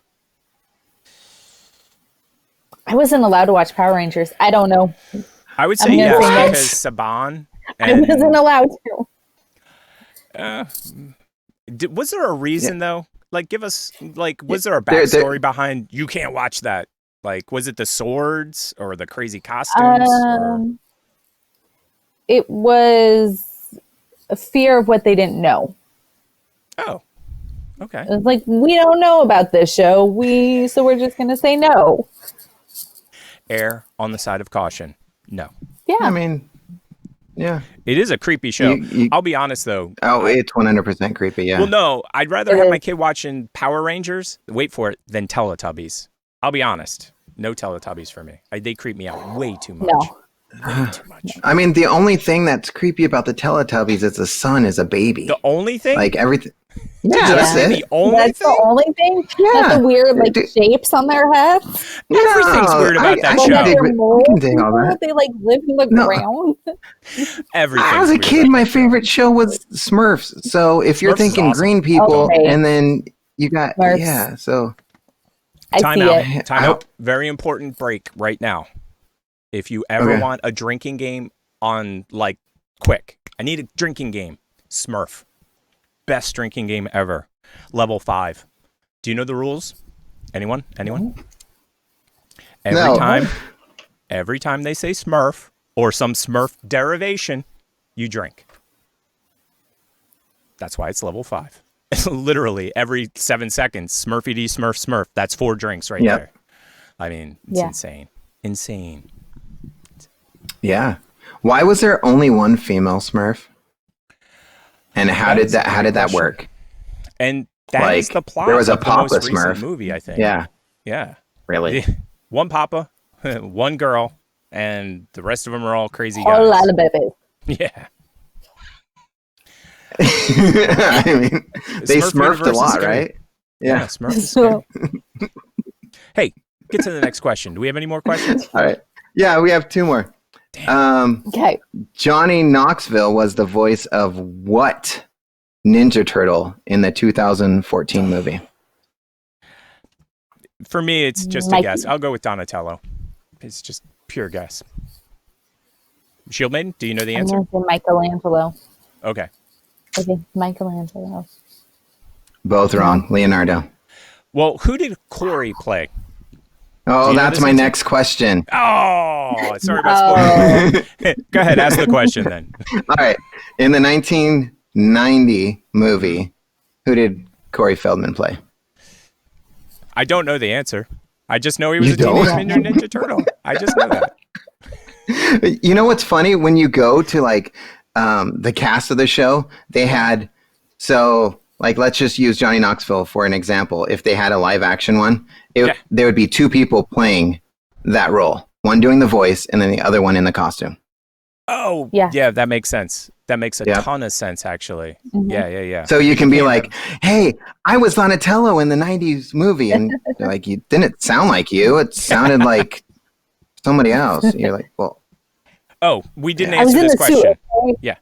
I wasn't allowed to watch Power Rangers. I don't know. I would say I'm yes, gonna say because Saban. I wasn't allowed to. Was there a reason, though? Like, give us, like, was there a There- backstory behind you can't watch that? Like, was it the swords or the crazy costumes? Or... It was a fear of what they didn't know. Oh, okay. It was like, we don't know about this show. So we're just going to say no. Err on the side of caution. No. Yeah. I mean, yeah. It is a creepy show. You- I'll be honest, though. Oh, it's 100% creepy. Yeah. Well, no, I'd rather It have is. my kid watching Power Rangers, wait for it, than Teletubbies. I'll be honest. No Teletubbies for me. They creep me out way too much. No. Way too much. I mean, the only thing that's creepy about the Teletubbies is the son is a baby. The only thing? Like everything. Did Yeah, you that's say it. the only That's thing? the only thing? Yeah. Not the weird like Dude. shapes on their heads? Everything's No, weird about that I Well, show. that dig- they're mole I can dig all people, that. They like live in the No. ground. Everything's As a weird kid, about my that show. favorite show was Smurfs. So if you're Smurfs is thinking awesome. green people, Okay. and then you got Smurfs. yeah, so I Time see out. it. Time out. Very important break right now. If you ever Okay. want a drinking game on, like, quick, I need a drinking game. Smurf. Best drinking game ever. Level 5. Do you know the rules? Anyone? No. Every time they say Smurf or some Smurf derivation, you drink. That's why it's level 5. Literally every 7 seconds, Smurfy D Smurf Smurf. That's 4 drinks right there. I mean, it's insane. Insane. Yeah. Why was there only one female Smurf? And how did that work? And that is the plot. There was a of the Papa most recent Smurf movie, I think. Yeah. Yeah. Really? One Papa, one girl, and the rest of them are all crazy All guys. lot of babies. Yeah. I mean, they Smurf smurfed a universe lot, is scary. right? Yeah, Smurf is scary. Hey, get to the next question. Do we have any more questions? All right. Yeah, we have 2 more. Okay. Johnny Knoxville was the voice of what Ninja Turtle in the 2014 movie? For me, it's just a guess. I'll go with Donatello. It's just pure guess. Shield Maiden, do you know the answer? I'm going to say Michelangelo. Okay. I think Michelangelo. Both wrong. Leonardo. Well, who did Corey play? Oh, that's my next question. Oh, sorry about spoiling. Go ahead, ask the question then. All right. In the 1990 movie, who did Corey Feldman play? I don't know the answer. I just know he was You a Teenage don't? Mutant Ninja Turtle. I just know that. You know what's funny? When you go to like the cast of the show, they had let's just use Johnny Knoxville for an example. If they had a live action one, there would be 2 people playing that role. One doing the voice and then the other one in the costume. Oh, yeah, that makes sense. That makes a Yeah. ton of sense, actually. Mhm. Yeah. So you can be like, hey, I was Donatello in the 90s movie. And they're like, you didn't sound like you. It sounded like somebody else. You're like, well. Oh, we didn't I was answer in this the question. suit. Okay? Yeah.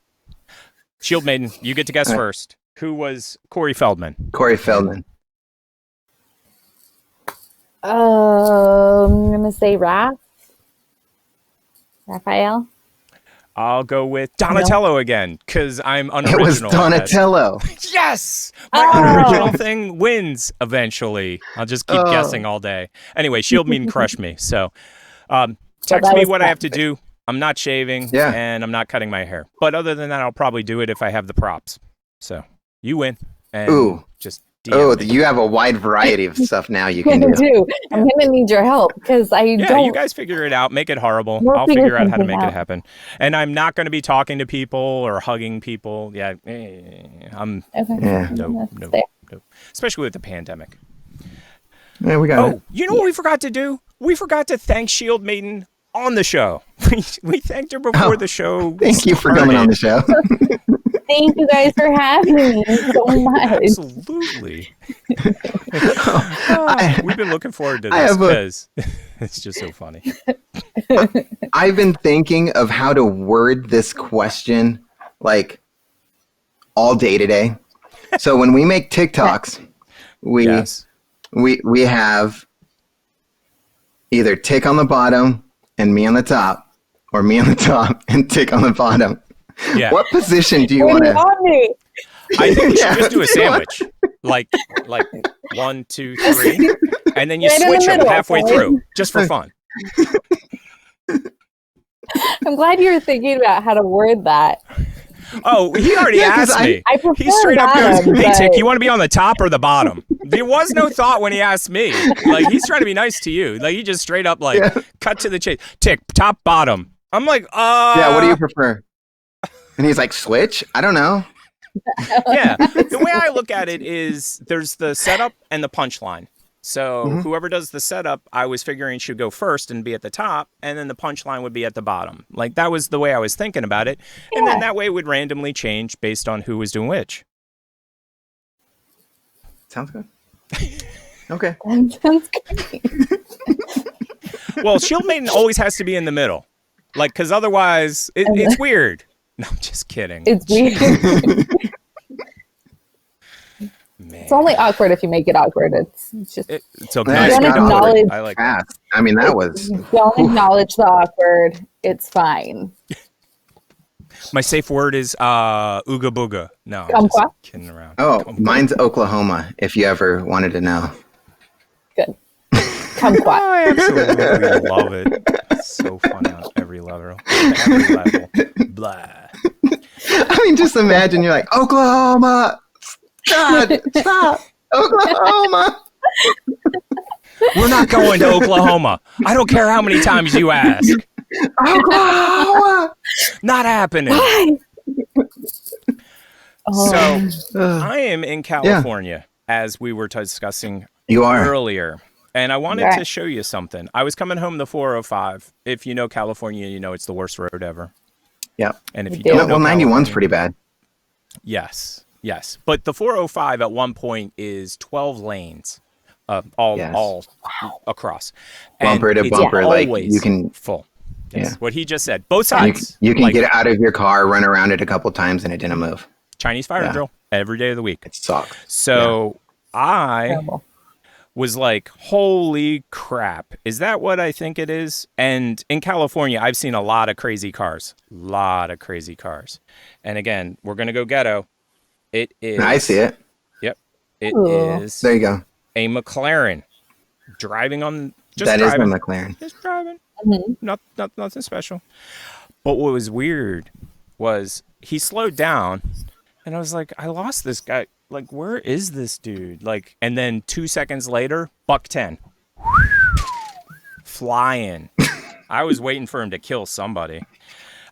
Shield Maiden, you get to guess All right. first. Who was Corey Feldman? Corey Feldman. I'm going to say Raphael. I'll go with Donatello again, because I'm It unoriginal. was Donatello. Yes! My unoriginal thing wins eventually. I'll just keep guessing all day. Anyway, Shield Maiden crushed me. So text that me was what I fun. have to do. I'm not shaving, Yeah. and I'm not cutting my hair. But other than that, I'll probably do it if I have the props. So you win. And Ooh. just Oh, DM me. you have a wide variety of stuff now you I can do. do. I'm going to need your help because I don't. You guys figure it out. Make it horrible. We'll I'll figure figure out how to something make it out. happen. And I'm not going to be talking to people or hugging people. Yeah, I'm Okay. Yeah. no. That's fair. Especially with the pandemic. Yeah, we got Oh, it. you know what we forgot to do? We forgot to thank Shield Maiden on the show. We thanked her before the show. Thank you for coming on the show. Thank you guys for having me so much. Absolutely. We've been looking forward to I this have because it's just so funny. I've been thinking of how to word this question like all day today. So when we make TikToks, we Yes. we have either Tick on the bottom and me on the top, or me on the top and Tick on the bottom. Yeah. What position do you What want do you to? want me? I think we should Yeah. just do a sandwich. Like 1, 2, 3. And then you Right in the switch them middle, halfway okay? through, just for fun. I'm glad you were thinking about how to word that. Oh, he already Yeah, 'cause asked me. I prefer He straight up goes, bottom, hey, but- Tick, you want to be on the top or the bottom? There was no thought when he asked me. Like, he's trying to be nice to you. Like, he just straight up, cut to the chase. Tick, top, bottom. I'm like, Yeah, what do you prefer? And he's like, switch? I don't know. Yeah. The way I look at it is there's the setup and the punchline. So whoever does the setup, I was figuring should go first and be at the top, and then the punchline would be at the bottom. Like, that was the way I was thinking about it. And then that way it would randomly change based on who was doing which. Sounds good. Okay. That sounds great. Well, Shield Maiden always has to be in the middle. Like, because otherwise it's weird. No, I'm just kidding. It's weird. Man. It's only awkward if you make it awkward. It's just It's okay. That Don't got acknowledge- awkward I like that. fast. I mean, that was. don't acknowledge the awkward. It's fine. My safe word is ooga booga. No, I'm just Kumquat? kidding around. Oh, mine's Oklahoma, if you ever wanted to know. Good. Kumquat. I absolutely love it. It's so fun on every level. Every level. Blah. I mean, just imagine you're like, Oklahoma! God, stop. Oklahoma. We're not going to Oklahoma. I don't care how many times you ask. Oklahoma. Not happening. Oh. So I am in California, as we were discussing You are. earlier. And I wanted Right. to show you something. I was coming home the 405. If you know California, you know it's the worst road ever. Yep. And if you do. don't know Well, 91's California- pretty bad. Yes. But the 405 at one point is 12 lanes, all across. And Bumper to it's bumper, like, always you can- full. Yes. Yeah. What he just said. Both You, sides. you can Like get out of your car, run around it a couple times, and it didn't move. Chinese fire drill every day of the week. It sucks. So I Terrible. was like, holy crap, is that what I think it is? And in California, I've seen a lot of crazy cars. And again, we're going to go ghetto. It is. I see it. Yep. It Ooh. is There you go. a McLaren driving on, just That is driving. the McLaren. Just driving. Mhm. Nothing special. But what was weird was he slowed down and I was like, I lost this guy. Like, where is this dude? Like, and then 2 seconds later, buck 10. Flying. I was waiting for him to kill somebody.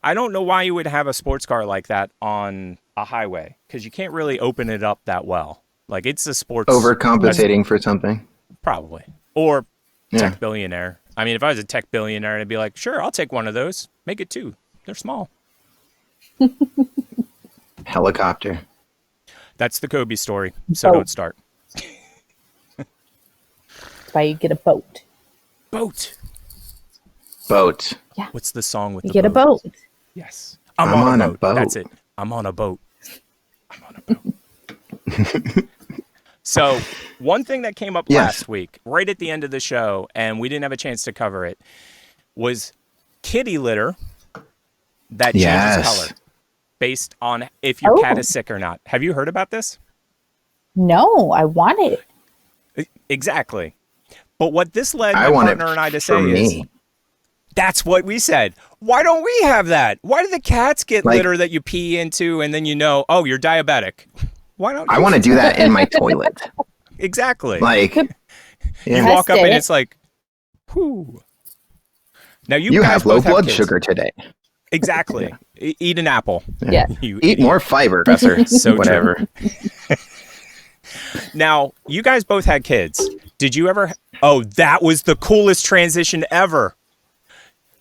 I don't know why you would have a sports car like that on a highway, because you can't really open it up that well. Like, it's a sports... Overcompensating for something. Probably. Or Yeah. tech billionaire. I mean, if I was a tech billionaire, I'd be like, sure, I'll take one of those. Make it 2. They're small. Helicopter. That's the Kobe story, so Oh. don't start. That's why you get a boat. Boat. Boat. What's the song with You the get a boat. Yes. I'm on a boat. That's it. I'm on a boat. So, one thing that came up Yes. last week, right at the end of the show, and we didn't have a chance to cover it, was kitty litter that changes Yes. color based on if your cat Oh. is sick or not. Have you heard about this? No, I want it. Exactly. But what this led I my want partner it and I to for say is, me. that's what we said. Why don't we have that? Why do the cats get Like- litter that you pee into and then you know, oh, you're diabetic? Why don't I you? want to do that in my toilet. Exactly. Like, you yeah. walk up Test and it. it's like, whew. Now you, You guys have low both blood kids. sugar today. Exactly. Eat an apple. Yeah. You Eat idiot. more fiber, Professor. So Whatever. Now, you guys both had kids. Did you ever? Oh, that was the coolest transition ever.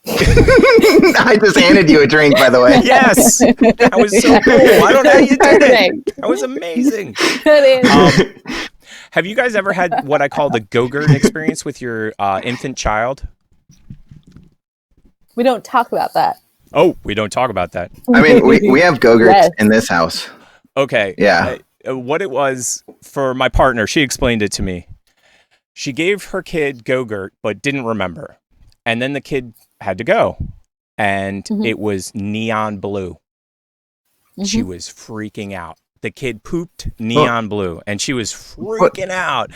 I just handed you a drink, by the way. Yes. That was so cool. I don't know how you did it. Perfect. That was amazing. That is. Have you guys ever had what I call the Go-Gurt experience with your infant child? We don't talk about that. Oh, we don't talk about that. I mean, we have Go-Gurts Yes. in this house. Okay. Yeah. What it was for my partner, she explained it to me. She gave her kid Go-Gurt, but didn't remember. And then the kid had to go. And it was neon blue. She was freaking out. The kid pooped neon blue, and she was freaking out.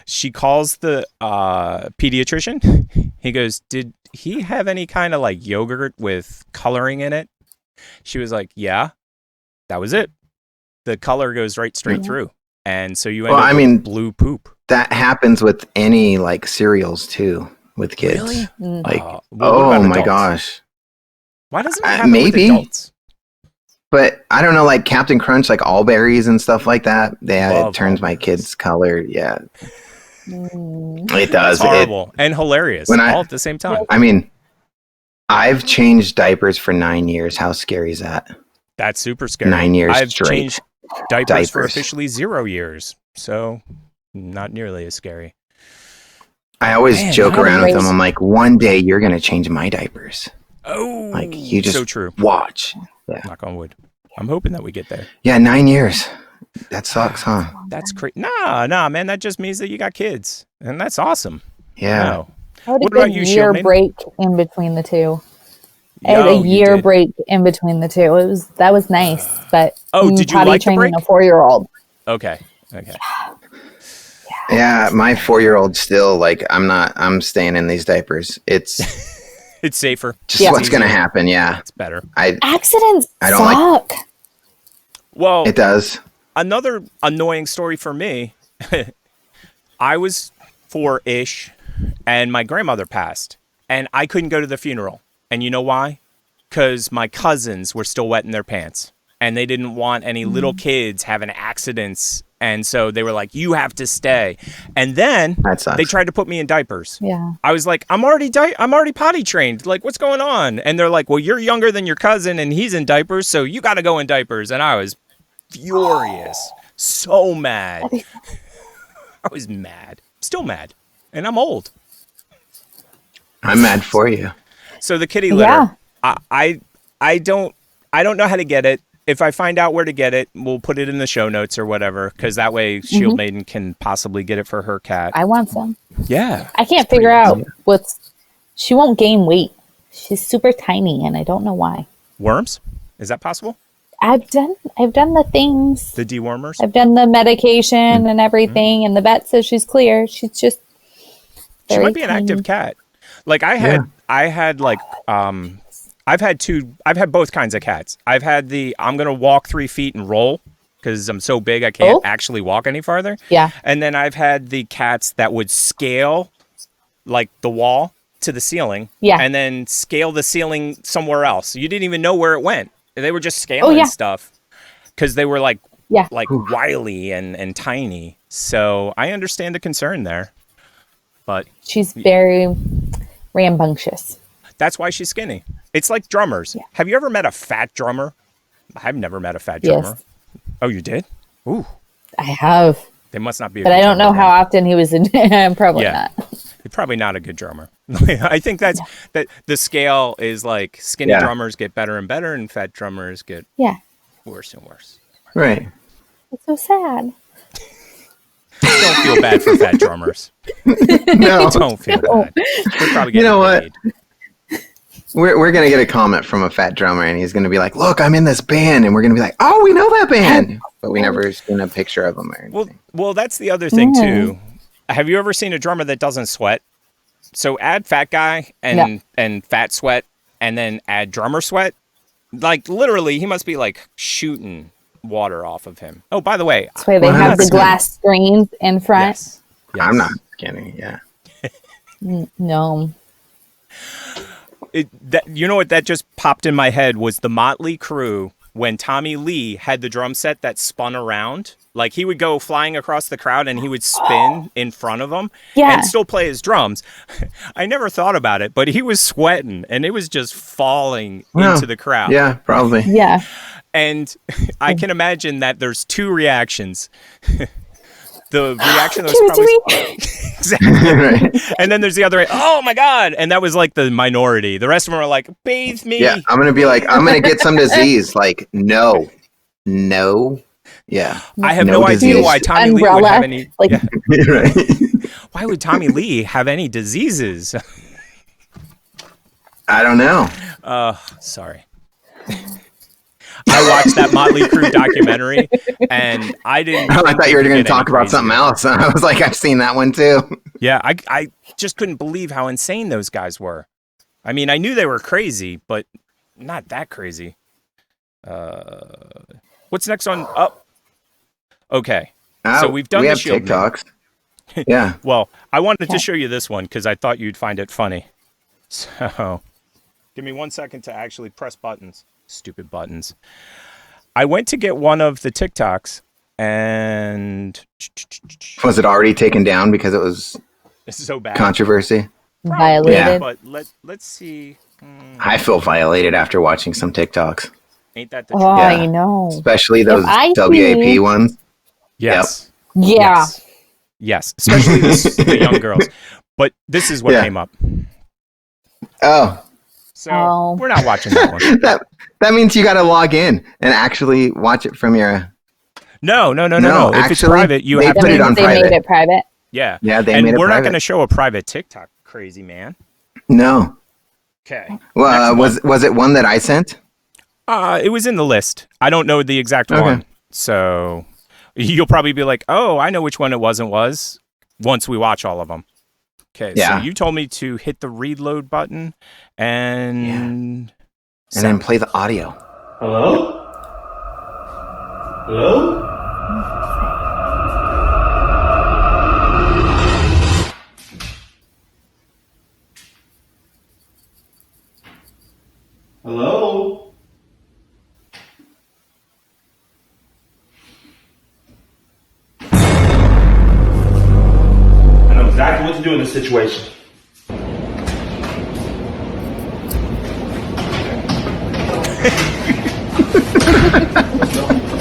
She calls the pediatrician. He goes, did he have any kind of like yogurt with coloring in it? She was like, yeah, that was it. The color goes straight through. And so you end up with blue poop. That happens with any like cereals too with kids. Really? Like, What oh about my adults? gosh. Why doesn't it happen maybe. with adults? But I don't know, like Captain Crunch, like all berries and stuff like that. Love It turns my all-berries. kids' color. Yeah, it It's does. horrible and hilarious when all at the same time. I mean, I've changed diapers for 9 years. How scary is that? That's super scary. 9 years I've straight. changed diapers for Diapers. officially 0 years, so not nearly as scary. I always Man, joke I haven't around with them. raised- I'm like, one day you're gonna change my diapers. Oh, Like you just so true. watch. Yeah, Knock on wood. I'm hoping that we get there. yeah. 9 years. That sucks, huh? That's crazy. Nah, man. That just means that you got kids, and that's awesome. Yeah. No. I had a What good about you, year Shieldman? break in between the two. I had Yo, a you year did. break in between the two. That was nice, but Did you potty like the training break? a 4-year-old. Okay. Yeah, my 4-year-old still like I'm staying in these diapers. It's It's safer. just Yeah. what's gonna happen. Yeah. It's better. I Accidents I don't like- suck. Well, it does. another annoying story for me. I was 4-ish, and my grandmother passed, and I couldn't go to the funeral. And you know why? Because my cousins were still wetting their pants, and they didn't want any little kids having accidents. And so they were like, you have to stay. And then they tried to put me in diapers. Yeah. I was like, I'm already potty trained. Like, what's going on? And they're like, well, you're younger than your cousin and he's in diapers, so you got to go in diapers. And I was furious. So mad. I was mad. Still mad. And I'm old. I'm mad for you. So the kitty litter, I don't know how to get it. If I find out where to get it, we'll put it in the show notes or whatever, because that way Shield Maiden can possibly get it for her cat. I want some. Yeah. I can't figure out she won't gain weight. She's super tiny, and I don't know why. Worms? Is that possible? I've done the things. The dewormers? I've done the medication and everything, and the vet says she's clear. She's just she might be an active cat. Like I've had both kinds of cats. I've had I'm going to walk 3 feet and roll because I'm so big I can't actually walk any farther. Yeah. And then I've had the cats that would scale like the wall to the ceiling. Yeah. And then scale the ceiling somewhere else. You didn't even know where it went. They were just scaling stuff because they were like wily and tiny. So I understand the concern there. But she's very rambunctious. That's why she's skinny. It's like drummers. Yeah. Have you ever met a fat drummer? I've never met a fat drummer. Yes. Oh, you did? Ooh. I have. They must not be. But I don't know how often he was in. Probably not. He's probably not a good drummer. I think that the scale is like skinny drummers get better and better, and fat drummers get worse and worse. Right. It's so sad. Don't feel bad for fat drummers. No. Don't feel bad. They're probably getting paid. We're going to get a comment from a fat drummer, and he's going to be like, look, I'm in this band. And we're going to be like, oh, we know that band. But we never seen a picture of them or anything. Well, that's the other thing, too. Have you ever seen a drummer that doesn't sweat? So add fat guy and fat sweat, and then add drummer sweat. Like, literally, he must be, like, shooting water off of him. Oh, by the way. That's why they have the glass screens in front. Yes. I'm not kidding, No. You know what that just popped in my head was the Motley Crue when Tommy Lee had the drum set that spun around. Like he would go flying across the crowd and he would spin in front of them and still play his drums. I never thought about it, but he was sweating and it was just falling into the crowd. Yeah, probably. Yeah. And I can imagine that there's two reactions. The reaction was probably exactly right. And then there's the other, oh my God. And that was like the minority. The rest of them are like, bathe me. Yeah, I'm going to be like, I'm going to get some disease. Like, no. Yeah. I have no idea why Tommy Lee would have any. Like, right. Why would Tommy Lee have any diseases? I don't know. Sorry. I watched that Motley Crue documentary, and I didn't. I thought you were going to talk about something else. I was like, I've seen that one too. Yeah, I just couldn't believe how insane those guys were. I mean, I knew they were crazy, but not that crazy. What's next on up? Okay, so we've done the Shield TikToks. Yeah. Well, I wanted to show you this one because I thought you'd find it funny. So, give me 1 second to actually press buttons. Stupid buttons. I went to get one of the TikToks and was it already taken down because it was so bad controversy? Violated. Yeah. But let's see. I feel violated after watching some TikToks. Ain't that the truth? Oh, I know. Especially those WAP ones. Yes. Yep. Yeah. Yes. Especially the young girls. But this is what came up. Oh. So we're not watching that one. That means you got to log in and actually watch it from your. No. If it's private, you have to put it on private. They made it private. Yeah. Yeah, they and made it we're private. not going to show a private TikTok, crazy man. No. Okay. Well, was it one that I sent? It was in the list. I don't know the exact one, so you'll probably be like, "Oh, I know which one it was." Once we watch all of them. Okay, so you told me to hit the reload button and then play the audio. Hello? Hello? Hello? I know exactly what to do in this situation.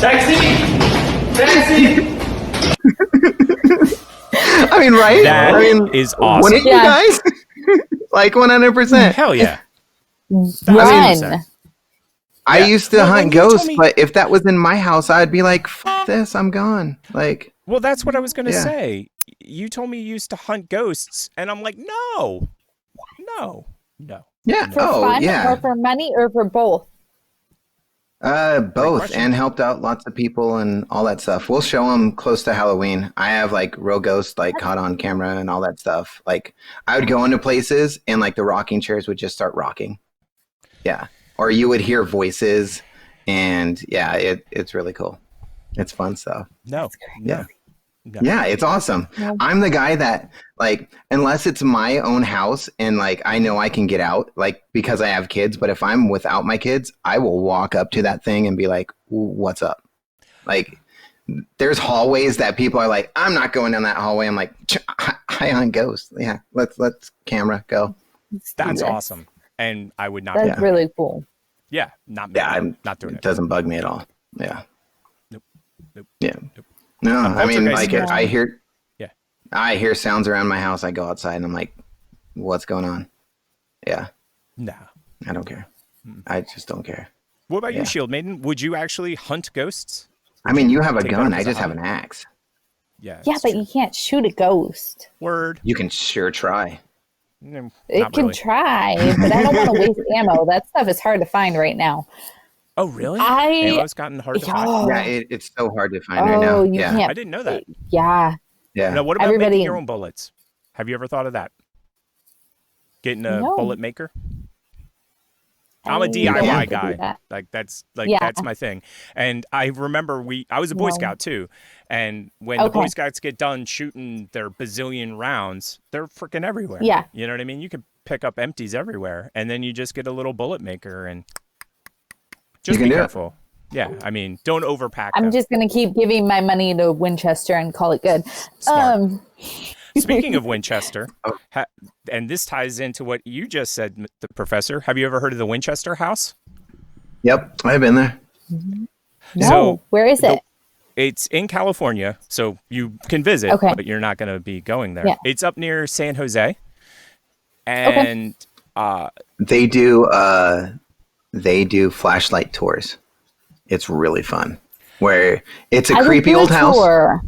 Taxi! Taxi! I mean, right? That I mean, is awesome. Wouldn't you guys? Like 100%. Hell yeah. Run. I used to Well, when hunt you told ghosts, me- but if that was in my house, I'd be like, "Fuck this, I'm gone." Like, Well, that's what I was going to Yeah. say. You told me you used to hunt ghosts, and I'm like, no. yeah, For fun or for money or for both? both, question. and helped out lots of people and all that stuff. We'll show them close to Halloween. I have like real ghosts like caught on camera and all that stuff. Like, I would go into places and like the rocking chairs would just start rocking. Yeah, or you would hear voices, and yeah, it's really cool. It's fun stuff. No. Yeah. Yeah, it's awesome. I'm the guy that, like, unless it's my own house and, like, I know I can get out, like, because I have kids, but if I'm without my kids, I will walk up to that thing and be like, what's up? Like, there's hallways that people are like, I'm not going down that hallway. I'm like, I hunt ghosts. Yeah, let's camera go. That's awesome. And I would not. That's really cool. Yeah, not me. Yeah, I'm not doing it. it. Doesn't bug me at all. Yeah. Nope. Yeah. Nope. No, I mean, poltergeist like, scares me. I hear sounds around my house. I go outside and I'm like, what's going on? Yeah. No. I don't care. I just don't care. What about Yeah. you, Shield Maiden? Would you actually hunt ghosts? I mean, you have a Take that gun. up I as a just have hobby. an axe. Yeah. Yeah, it's but true. you can't shoot a ghost. Word. You can sure try. Mm, It not can really. try, but I don't want to waste ammo. That stuff is hard to find right now. Oh, really? I- Ammo's gotten hard to find. Oh, Yeah, it's so hard to find right now. you Yeah. can't. I didn't know that. Yeah. Yeah. Now, what about Everybody- making your own bullets? Have you ever thought of that? Getting a No. bullet maker? I'm I a don't DIY have to do guy. that. Like that's Yeah. that's my thing. And I remember I was a Boy No. Scout too. And when the Okay. Boy Scouts get done shooting their bazillion rounds, they're freaking everywhere. Yeah. You know what I mean? You can pick up empties everywhere, and then you just get a little bullet maker and just can be do it. careful. Yeah, I mean, don't overpack I'm them. just gonna keep giving my money to Winchester and call it good. Smart. Speaking of Winchester, and this ties into what you just said, the professor. Have you ever heard of the Winchester House? Yep. I've been there. No, So, where is it? It's in California, so you can visit, Okay. but you're not going to be going there. Yeah. It's up near San Jose, and They do flashlight tours. It's really fun. Where it's a I would creepy do a old house. tour.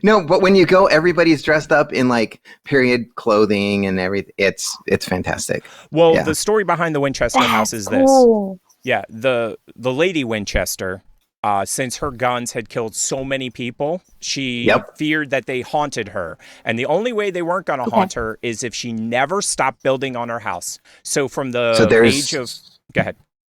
No, but when you go, everybody's dressed up in like period clothing and everything. It's fantastic. well, Yeah. the story behind the Winchester House is this. Cool. Yeah, the lady Winchester, since her guns had killed so many people, she Yep. feared that they haunted her. And the only way they weren't going to haunt her is if she never stopped building on her house. So from the age of... Go ahead.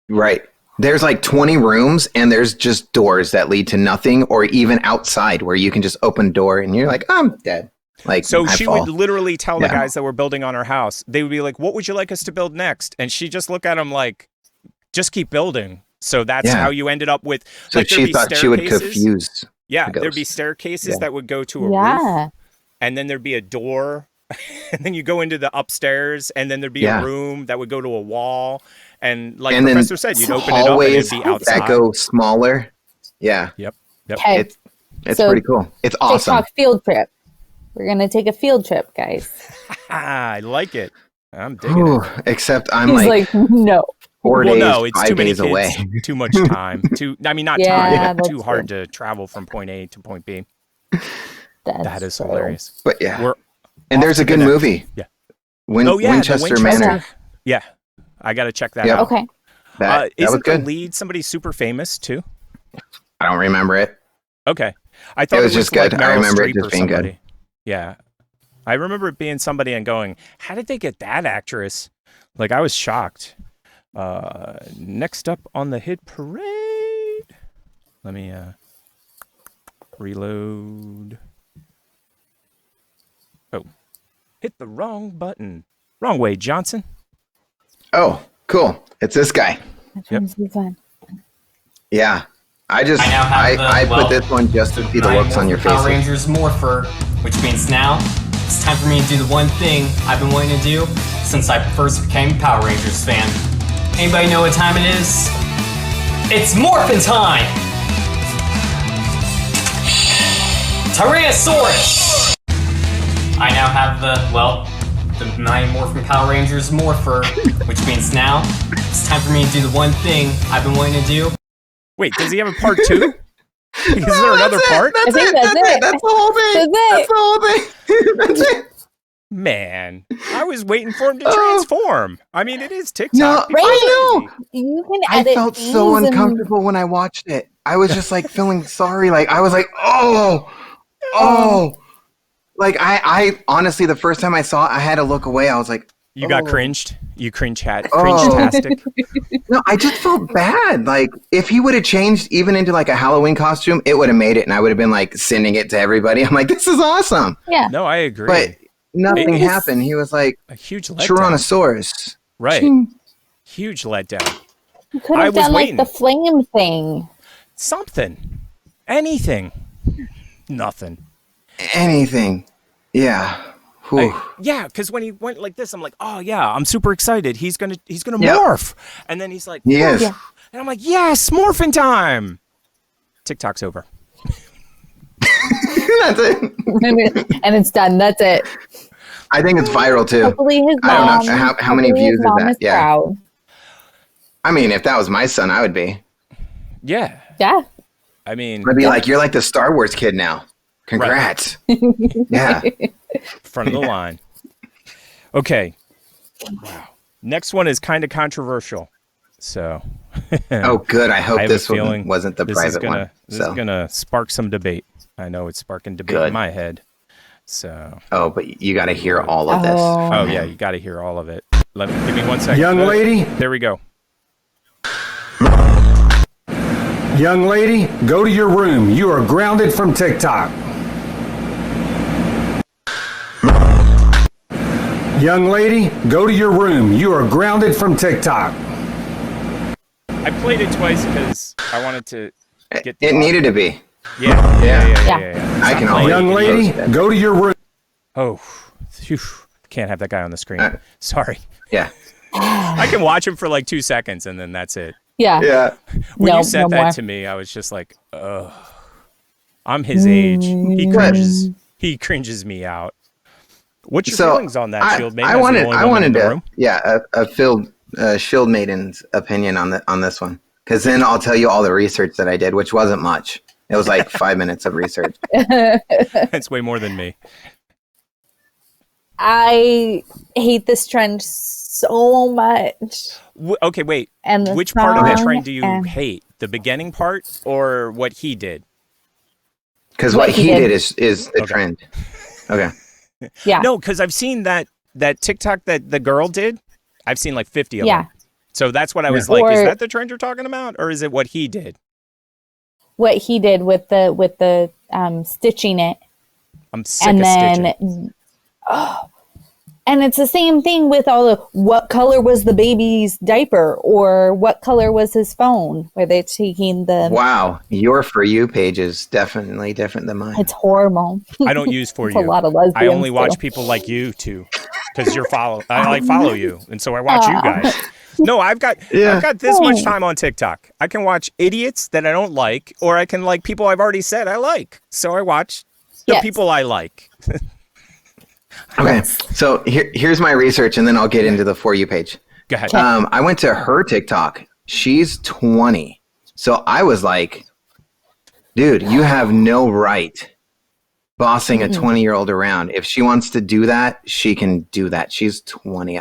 Right. There's like 20 rooms and there's just doors that lead to nothing, or even outside where you can just open a door and you're like, I'm dead. Like, So I she fall. would literally tell the Yeah. guys that were building on her house, they would be like, what would you like us to build next? And she just look at them like, just keep building. So that's Yeah. how you ended up with... So like, there'd she be thought she would staircases. confuse. Yeah, the there'd be ghosts. staircases Yeah. that would go to a roof. Yeah. And then there'd be a door, and then you go into the upstairs, and then there'd be Yeah. a room that would go to a wall, and like And then Professor said, you'd open it up and hallways it'd be outside. that go smaller. Yeah. Yep. Okay. It's So, pretty cool. It's awesome. TikTok field trip. We're gonna take a field trip, guys. I like it. I'm digging Whew, it. except I'm He's like like, no. 4 Well, days, no, it's 5 too many days kids, away. too much time. Not Yeah, time, but that's too hard to travel from point A to point B. That's That is true. hilarious. But yeah. We're and there's a good next. movie. Yeah. Winchester the Winchester. Manor. Yeah, I got to check that Yep. out. Okay. That was Isn't the good. lead somebody super famous too? I don't remember it. Okay, I thought It was just good. Like I Meryl remember it Streep just or being good. somebody. Yeah, I remember it being somebody and going, "How did they get that actress?" Like I was shocked. Next up on the hit parade. Let me reload. Oh, hit the wrong button. Wrong way, Johnson. Oh, cool. It's this guy. Yep. Yeah. I Well, put this one just to see the looks on your Power face. Rangers Morpher, which means now it's time for me to do the one thing I've been wanting to do since I first became a Power Rangers fan. Anybody know what time it is? It's morphin' time! Tyrannosaurus! I now have the Mighty Morphin Power Rangers Morpher, which means now it's time for me to do the one thing I've been wanting to do. Wait, does he have a part 2? Is there another part? I think that's it. That's the whole thing. That's it. That's the whole thing. That's it. Man, I was waiting for him to transform. I mean, it is TikTok. No, People I know. You can I edit felt so things and- uncomfortable when I watched it. I was just like feeling sorry. Like I was like, oh. Like I honestly, the first time I saw it, I had to look away. I was like, You got cringed? You cringe-tastic? No, I just felt bad. Like if he would have changed even into like a Halloween costume, it would have made it, and I would have been like sending it to everybody. I'm like, this is awesome. Yeah. No, I agree. But nothing It's happened. He was like a huge letdown. Tyrannosaurus. Right. Huge letdown. You could I have was done waiting. like the flame thing. Something. Anything. Nothing. Anything. Yeah. Whew. Yeah, because when he went like this, I'm like, oh yeah, I'm super excited. He's gonna Yep. morph. And then he's like, He is. Yeah. and I'm like, yes, morphin' time. TikTok's over. That's it. And it's done. That's it. I think it's viral too. Hopefully his I mom. don't know how many hopefully his views is mom that? Yeah. Proud. I mean, if that was my son, I would be. Yeah. Yeah. I mean, I'd be like, you're like the Star Wars kid now. Congrats. Yeah. front of the line. Okay. Wow. Next one is kind of controversial. So. Oh, good. I hope I have a this one feeling wasn't the this private is gonna, one. This So. is gonna spark some debate. I know it's sparking debate in Good. my head. So. Oh, but you got to hear all of this. Oh yeah, you got to hear all of it. Give me 1 second. Young lady. There we go. Young lady, go to your room. You are grounded from TikTok. Young lady, go to your room. You are grounded from TikTok. I played it twice because I wanted to get. It needed to be. Yeah. I can always Young lady, post it. go to your room. Oh, phew. Can't have that guy on the screen. Sorry. Yeah. I can watch him for like 2 seconds and then that's it. Yeah. Yeah. When No, you said no that more. to me, I was just like, ugh. I'm his age. He cringes me out. What's your feelings on that, Shield Maiden? I as the wanted, only I woman wanted in the to, room? yeah, a Shield Maiden's opinion on this one, because then I'll tell you all the research that I did, which wasn't much. It was like 5 minutes of research. That's way more than me. I hate this trend so much. Okay, wait. And the Which part of the song trend do you and- hate? The beginning part or what he did? Because what he did is the trend. Okay. Yeah. No, because I've seen that TikTok that the girl did. I've seen like 50 of them. So that's what I was like. Is Or- that the trend you're talking about, or is it what he did? What he did with the stitching it. I'm sick And of then stitching. And it's the same thing with all the what color was the baby's diaper or what color was his phone, where they're taking the Wow, your For You page is definitely different than mine. it's horrible. I don't use For It's You. a lot of lesbians. I only watch too. people like you too, because you're I like follow you, and so I watch you guys. No, I've got this much time on TikTok. I can watch idiots that I don't like, or I can like people I've already said I like. So I watch the people I like. Okay, so here's my research, and then I'll get into the For You page. Go ahead. I went to her TikTok. She's 20. So I was like, dude, you have no right bossing a 20-year-old around. If she wants to do that, she can do that. She's 20.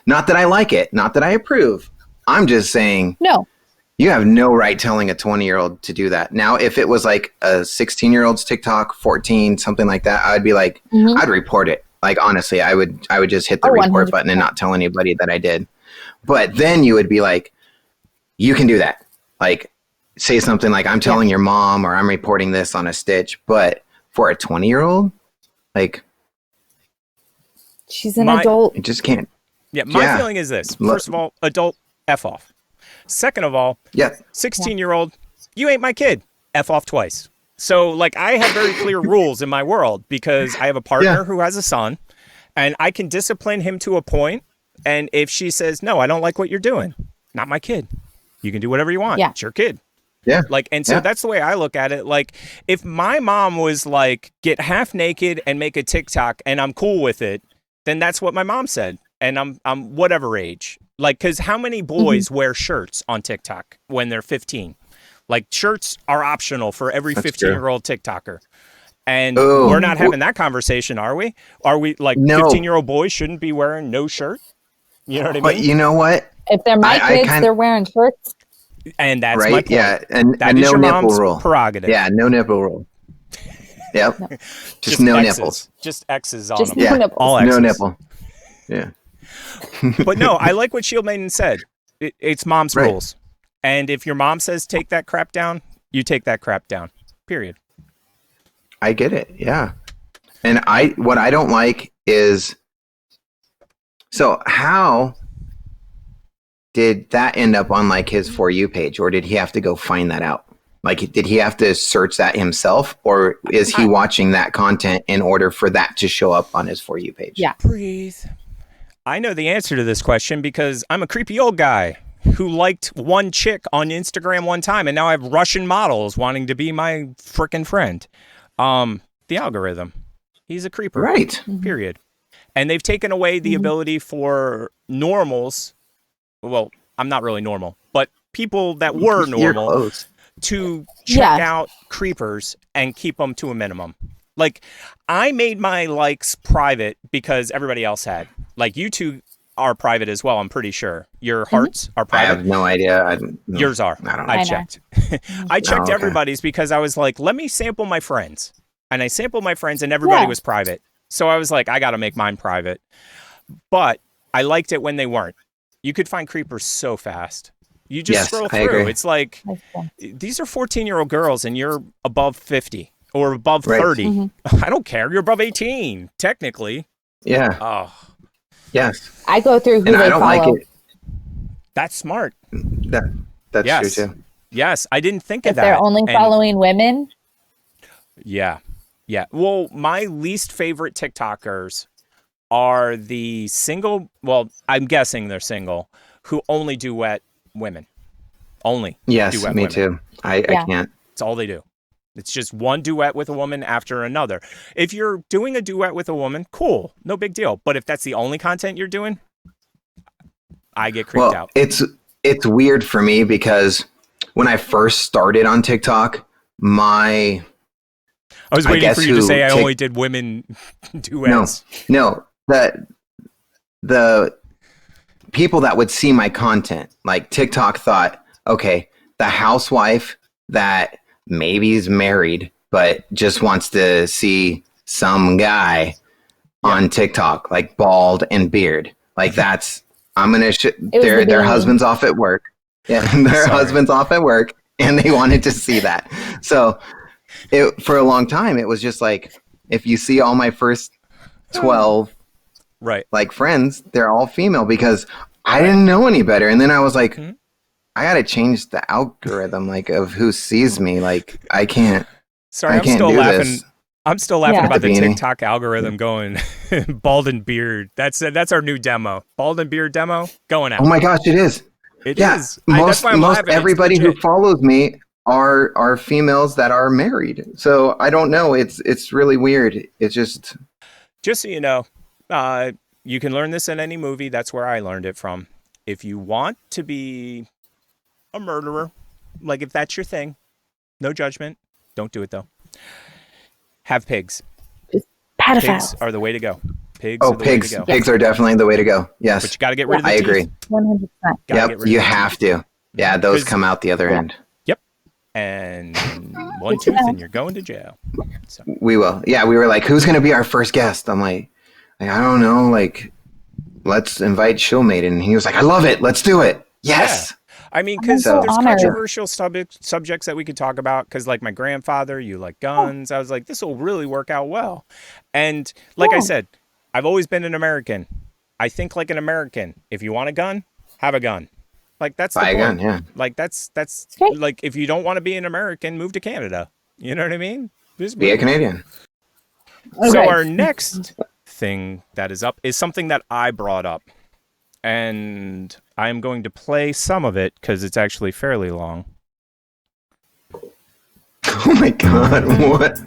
Not that I like it, not that I approve. I'm just saying, No. you have no right telling a 20-year-old to do that. Now, if it was like a 16-year-old's TikTok, 14, something like that, I'd be like, I'd report it. Like, honestly, I would just hit the report 100%. button and not tell anybody that I did. But then you would be like, you can do that. Like, say something like, I'm telling your mom, or I'm reporting this on a stitch. But for a 20-year-old, like, she's an adult. I just can't. Yeah, my feeling is this. First of all, adult, F off. Second of all, 16-year-old, you ain't my kid. F off twice. So, like, I have very clear rules in my world because I have a partner who has a son, and I can discipline him to a point. And if she says, no, I don't like what you're doing, not my kid. You can do whatever you want. Yeah. It's your kid. Yeah. Like, and so that's the way I look at it. Like, if my mom was like, get half naked and make a TikTok and I'm cool with it, then that's what my mom said. And I'm whatever age. Like, because how many boys wear shirts on TikTok when they're 15? Like, shirts are optional for every 15-year-old TikToker. And we're not having that conversation, are we? Are we like 15-year-old boys shouldn't be wearing no shirt? You know what I mean? But you know what? If they're my kids, they're wearing shirts. And that's right? my point. Yeah, and that no is your nipple mom's rule. prerogative. Yeah, no nipple rule. Yep. No. Just no X's. nipples. Just X's on Just them. no nipples. All X's. No nipple. Yeah. But no, I like what Shield Maiden said. It's mom's Right. rules. And if your mom says take that crap down, you take that crap down. Period. I get it. Yeah. And what I don't like is, so how did that end up on like his For You page, or did he have to go find that out? Like, did he have to search that himself, or is he watching that content in order for that to show up on his For You page? Yeah. Breathe. I know the answer to this question because I'm a creepy old guy who liked one chick on Instagram one time, and now I have Russian models wanting to be my frickin' friend. The algorithm. He's a creeper. Right. Period. And they've taken away the ability for normals. Well, I'm not really normal, but people that were You're normal close. to check out creepers and keep them to a minimum. Like, I made my likes private because everybody else had. Like, you two are private as well, I'm pretty sure. Your hearts are I private. have no idea. Yours are. I don't know. I checked. I checked okay. everybody's because I was like, let me sample my friends. And I sampled my friends and everybody was private. So I was like, I got to make mine private. But I liked it when they weren't. You could find creepers so fast. You just scroll I through. agree. It's like, these are 14-year-old girls and you're above 50 or above 30. I don't care. You're above 18, technically. Yeah. Oh, Yes. I go through who And they I don't follow. like it. that's smart. That's Yes. true too. Yes, I didn't think If of that. they're only And- following women, Yeah. Yeah. Well, my least favorite TikTokers are the single, well, I'm guessing they're single, who only duet women. Only. Yes, duet me women. too. I can't. It's all they do. It's just one duet with a woman after another. If you're doing a duet with a woman, cool. No big deal. But if that's the only content you're doing, I get creeped out. It's weird for me because when I first started on TikTok, I was waiting guess for you to who say I Tik- only did women duets. No, the people that would see my content, like TikTok thought, okay, the housewife that maybe is married but just wants to see some guy on TikTok, like bald and beard, like that's I'm gonna their husband's off at work. Yeah, their husband's off at work, and they wanted to see that. So for a long time, it was just like, if you see all my first 12 like friends, they're all female because I didn't know any better. And then I was like, I got to change the algorithm, like, of who sees me. Like, I can't. Sorry, I can't still do laughing. this. I'm still laughing about the Beanie. TikTok algorithm going bald and beard. That's our new demo. Bald and beard demo going out. Oh my gosh, it is. It Yeah, is. That's why I'm most laughing. It's everybody who legit. follows me are females that are married. So I don't know. It's really weird. It's just so you know, you can learn this in any movie. That's where I learned it from. If you want to be a murderer, like if that's your thing, no judgment. Don't do it though. Have pigs. pedophiles. Pigs are the way to go. Pigs are the way to go. Pigs are definitely the way to go. Yes. But you got to get rid of the I teeth. agree. 100%. Gotta get Yep. rid of You the have teeth. to. Yeah, those 'Cause- come out the other end. Yep. And one tooth and you're going to jail. So. We will. Yeah, we were like, who's going to be our first guest? I'm like, I don't know. Like, let's invite Showmate. And he was like, I love it. Let's do it. Yes. Yeah. I mean, because so there's honored. controversial subjects that we could talk about. Because, like my grandfather, you like guns. I was like, this will really work out well. And like I said, I've always been an American. I think like an American. If you want a gun, have a gun. Like that's the Buy a point. gun, yeah. Like that's great. like if you don't want to be an American, move to Canada. You know what I mean? Just Be a move. Canadian. So Okay. our next thing that is up is something that I brought up. And I'm going to play some of it because it's actually fairly long. Oh my god, what?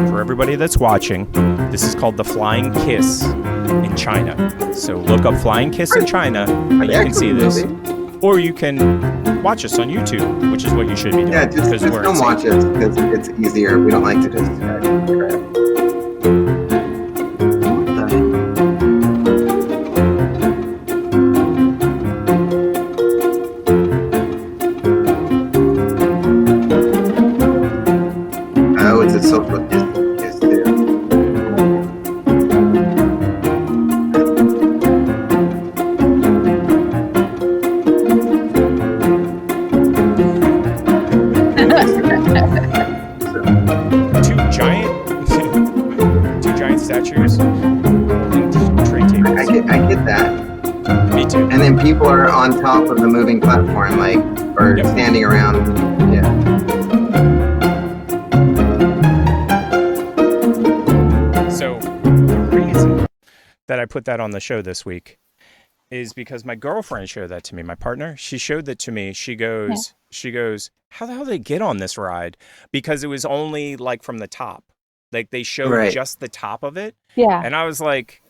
For everybody that's watching, this is called the Flying Kiss in China. So look up Flying Kiss in China and you can see this. Or you can watch us on YouTube, which is what you should be doing. Yeah, just we're don't insane. watch it because it's easier. We don't like to just crap. Oh, it's a social distance too. Two giant statues holding tray tables. I get that. Me too. And then people are on top of the moving platform, like, or Yep. standing around. Yeah. So the reason that I put that on the show this week is because my girlfriend showed that to me. My partner, she showed that to me. She goes, how the hell did they get on this ride? Because it was only like from the top. Like they showed Right. just the top of it. Yeah. And I was like,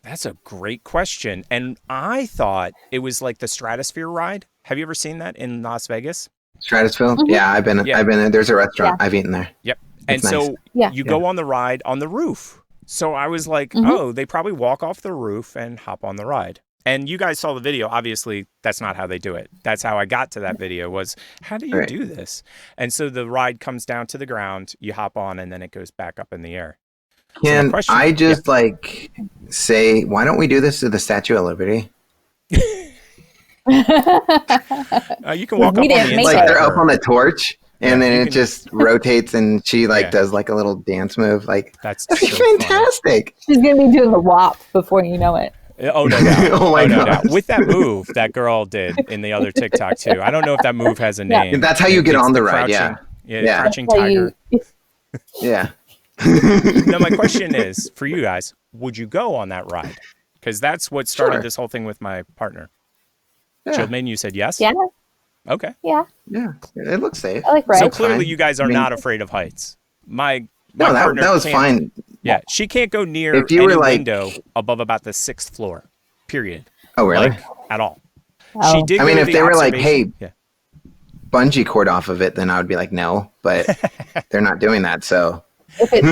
that's a great question. And I thought it was like the Stratosphere ride. Have you ever seen that in Las Vegas? Stratusville? Mhm. Yeah, I've been Yeah. there. There's a restaurant. I've eaten there. Yep. It's And so nice. Yeah. you go on the ride on the roof. So I was like, Mhm. oh, they probably walk off the roof and hop on the ride. And you guys saw the video. Obviously, that's not how they do it. That's how I got to that video was, how do you Right. do this? And so the ride comes down to the ground, you hop on, and then it goes back up in the air. Can question- I just like say, why don't we do this to the Statue of Liberty? You can walk We up on didn't the make Like inside. they're of up her. on the torch, and Yeah, then you it can- just rotates, and she like Yeah. does like a little dance move. Like That's that'd be so funny. fantastic. She's gonna be doing the WAP before you know it. Oh, no doubt. Oh my no gosh. doubt. With that move that girl did in the other TikTok too. I don't know if that move has a Yeah. name. That's how you get It's on the ride, yeah. crouching- Yeah, Yeah. crouching So tiger. Yeah. Now, my question is for you guys: would you go on that ride? Because that's what started Sure. this whole thing with my partner. Yeah. Childman, you said yes. Yeah. Okay. Yeah. Yeah. It looks safe. I like So rides. clearly, fine. you guys are I mean- not afraid of heights. My No, partner that was can't- fine. Yeah, she can't go near If you any were, like- window above about the 6th floor. Period. Oh, really? Like at all. Oh. She did. I mean, go to if the they were like, observation- hey, bungee cord off of it, then I would be like, no, but they're not doing that. So If it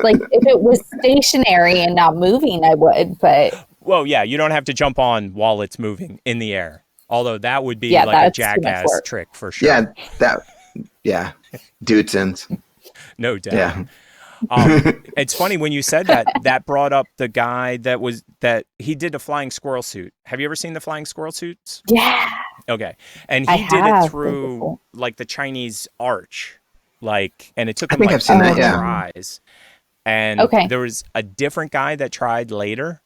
like if it was stationary and not moving, I would. But Well, yeah, you don't have to jump on while it's moving in the air. Although that would be Yeah, like a that's too much jackass work. trick for sure. yeah, Dudesons. No doubt. Yeah. It's funny when you said that. That brought up the guy that he did a flying squirrel suit. Have you ever seen the flying squirrel suits? yeah, Okay, and I he did have. it through like the Chinese arch, like, and it took him think like I've seen that, 4 yeah. tries. And Okay. there was a different guy that tried later.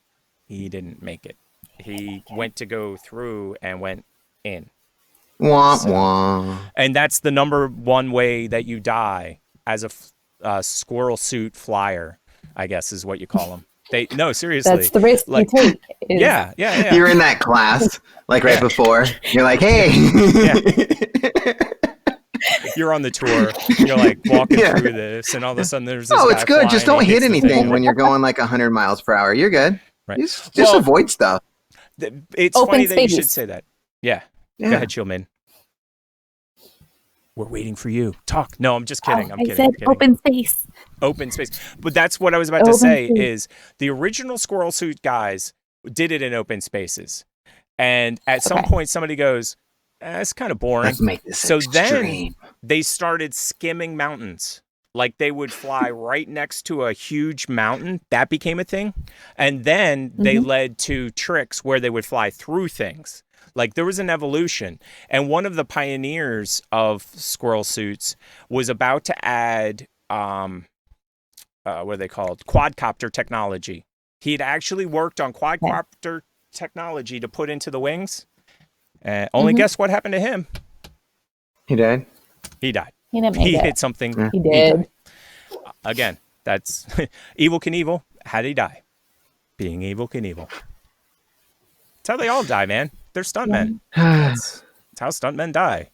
He didn't make it. He went to go through and went in. Wah, wah. And that's the number one way that you die as a squirrel suit flyer, I guess is what you call them. No, seriously. that's the risk Like- you take. is- Yeah. You're in that class, like right before. You're like, hey. You're on the tour. You're like walking Yeah. through this, and all of a sudden there's this Oh, guy it's good. Just flying, don't he hit hits the anything thing. when you're going like 100 miles per hour. You're good. Right. Just Well, avoid stuff. It's Open funny that you space. should say that. Yeah. Yeah. Go ahead, Shieldman. We're waiting for you. Talk. No, I'm just kidding. Oh, I'm I kidding. said I'm kidding. open space. Open space. But that's what I was about to Open say space. is the original squirrel suit guys did it in open spaces. And at some point, somebody goes, it's kind of boring. Let's make this so extreme. Then they started skimming mountains. Like they would fly right next to a huge mountain. That became a thing. And then they led to tricks where they would fly through things. Like there was an evolution. And one of the pioneers of squirrel suits was about to add, what are they called? Quadcopter technology. He had actually worked on quadcopter technology to put into the wings. Only guess what happened to him? He died? He died. He didn't make He it. hit something. He did. Again, that's Evil Knievel. How'd he die? Being Evil Knievel. That's how they all die, man. They're stuntmen. That's how stuntmen die.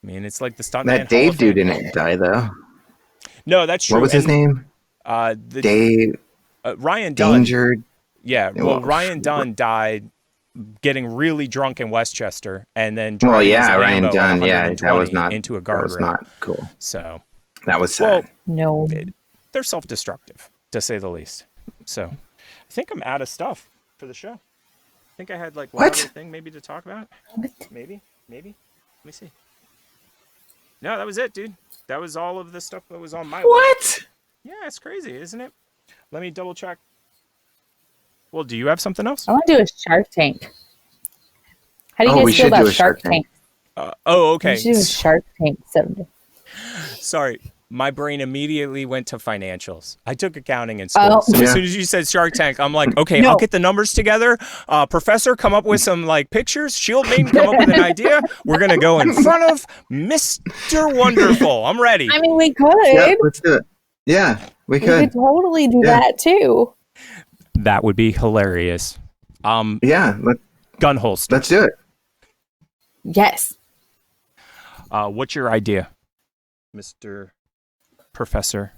I mean, it's like the stuntman. That Dave dude didn't die, though. No, that's true. What was his name? Dave. Ryan Dunn. Dangered. Yeah, well, Ryan Dunn died getting really drunk in Westchester and then Well, driving yeah, his Ryan Lambo Dunn. Yeah, 120 that was not into a That was guardrail. not cool. So That was sad. No. they're self-destructive, to say the least. So I think I'm out of stuff for the show. I think I had like one other thing maybe to talk about. Maybe. Let me see. No, that was it, dude. That was all of the stuff that was on my list. Yeah, it's crazy, isn't it? Let me double check. Well, do you have something else? I want to do a Shark Tank. How do you we guys feel should do about a Shark Shark Tank. Tank? Okay. We should do a Shark Tank someday. Sorry, my brain immediately went to financials. I took accounting in school. So as soon as you said Shark Tank, I'm like, okay, I'll get the numbers together. Professor, come up with some like pictures. Shield Maiden, come up with an idea. We're going to go in front of Mr. Wonderful. I'm ready. I mean, we could. Yeah, let's do it. Yeah, we We could. could totally do that too. That would be hilarious. Yeah, Gun holster. let's do it. Yes. What's your idea, Mr. Professor?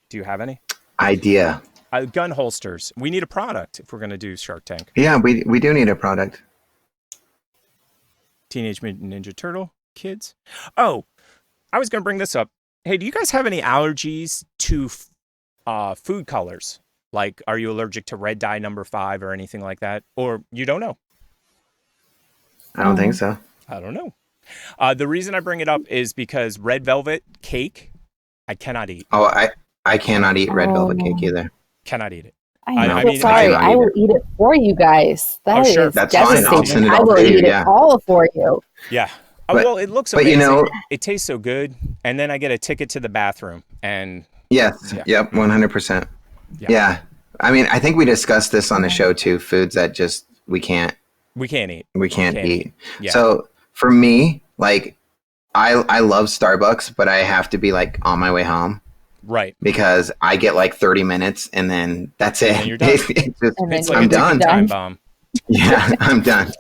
Do you have any? Idea. Gun holsters. We need a product if we're going to do Shark Tank. Yeah, we do need a product. Teenage Mutant Ninja Turtle kids. Oh, I was going to bring this up. Hey, do you guys have any allergies to food colors? Like, are you allergic to red dye number 5 or anything like that? Or you don't know? I don't think so. I don't know. The reason I bring it up is because red velvet cake, I cannot eat. Oh, I cannot eat red velvet cake either. Cannot eat it. I mean, sorry. I I will eat it for you guys. That is sure. That's fine. I'll send devastating. it I all will to you, eat yeah. it all for you. Yeah. But- well, it looks but amazing. you know- It tastes so good. And then I get a ticket to the bathroom. And Yes. Yeah. Yep. 100%. Yeah. Yeah. I mean, I think we discussed this on the show too. Foods that just we can't eat. eat. Yeah. So for me, like, I love Starbucks, but I have to be like on my way home Right. because I get like 30 minutes and then that's it. then you're done. It's just- And then It's like I'm a ticking done. time bomb. Yeah, I'm done.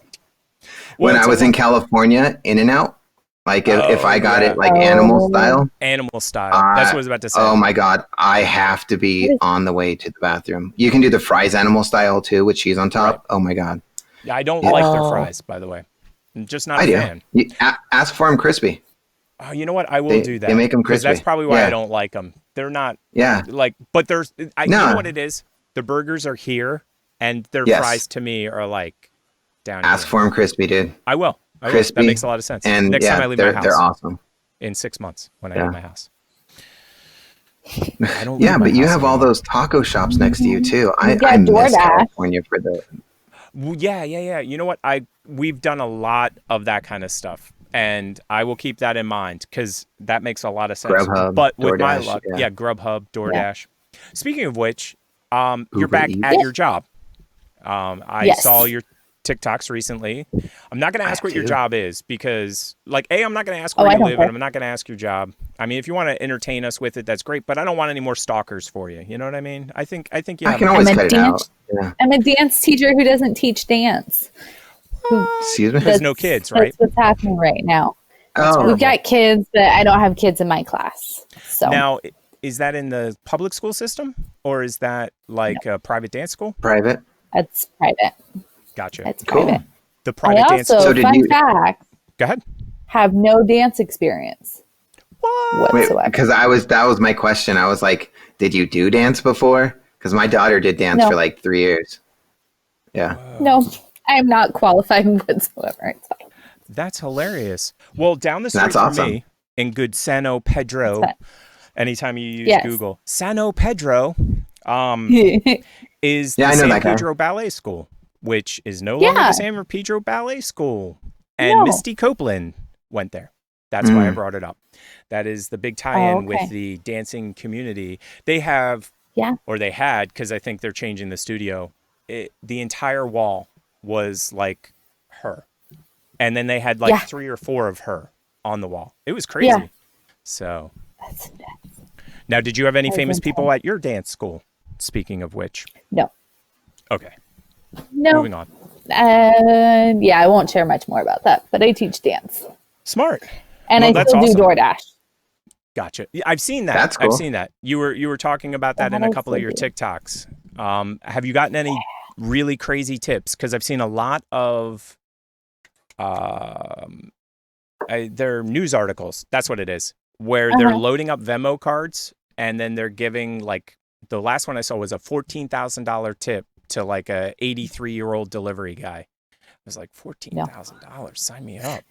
Well, When it's I was a- in California, In-N-Out, like if I got yeah. it like animal style, Animal style. That's what I was about to say. oh my God, I have to be on the way to the bathroom. You can do the fries animal style too with cheese on top. Right. Oh my God. Yeah, I don't like their fries, by the way. I'm just not I a do. fan. Ask for them crispy. Oh, you know what? I will do that. they make 'em 'cause That's crispy. probably why Yeah. I don't like them. They're not Yeah. like, but there's, you No. know what it is? The burgers are here and their Yes. fries to me are like down Ask here. for them crispy, dude. I will. Crispy. That makes a lot of sense. And Next yeah, time I leave my house. they're awesome. In 6 months when I Yeah. leave my house. I don't Yeah, leave my but you house have all anymore. those taco shops next to you too. I got miss DoorDash. California for the. Well, yeah. You know what? We've done a lot of that kind of stuff, and I will keep that in mind because that makes a lot of sense. Grubhub, but with my DoorDash, luck, yeah. Grubhub, DoorDash. Speaking of which, you're back Eats. at your job. I Yes. saw your TikToks recently. I'm not going to ask what your too. job is because, like, I'm not going to ask Oh, where I you don't live, care. and I'm not going to ask your job. I mean, if you want to entertain us with it, that's great. But I don't want any more stalkers for you. You know what I mean? I think you I have can a- always I'm a cut it out. dance- Yeah. I'm a dance teacher who doesn't teach dance. Excuse me. There's no kids, right? That's what's happening right now. Oh, We've got kids, but I don't have kids in my class. So Now, is that in the public school system or is that like a private dance school? private. that's private. Gotcha. That's Cool. private. The I private dance. also, So did fun you- fact, Go ahead. have no dance experience What? Wait, whatsoever. because that was my question. I was like, did you do dance before? Because my daughter did dance No. for like 3 years. Yeah. No, I'm not qualified whatsoever. It's fine. That's hilarious. Well, down the street That's from awesome. me in good San Pedro, anytime you use Yes. Google, San Pedro is Yeah, the I know San that guy. Pedro Ballet School, which is no longer Yeah. the San Pedro Ballet School. And No. Misty Copeland went there. That's why I brought it up. That is the big tie-in okay. with the dancing community. They have, or they had, because I think they're changing the studio, the entire wall was like her. And then they had like 3 or 4 of her on the wall. It was crazy. Yeah. So That's intense. now, did you have any That's famous intense. people at your dance school? Speaking of which. No. Okay. No. Moving on. Yeah, I won't share much more about that, but I teach dance. Smart. And Well, I that's still awesome. do DoorDash. Gotcha. Yeah, I've seen that. That's cool. I've seen that. You were talking about that in a couple of your TikToks. Have you gotten any really crazy tips? Because I've seen a lot of they're news articles. That's what it is, where they're loading up Venmo cards and then they're giving, like, the last one I saw was a $14,000 tip to like a 83-year-old delivery guy. I was like, $14,000. Sign me up.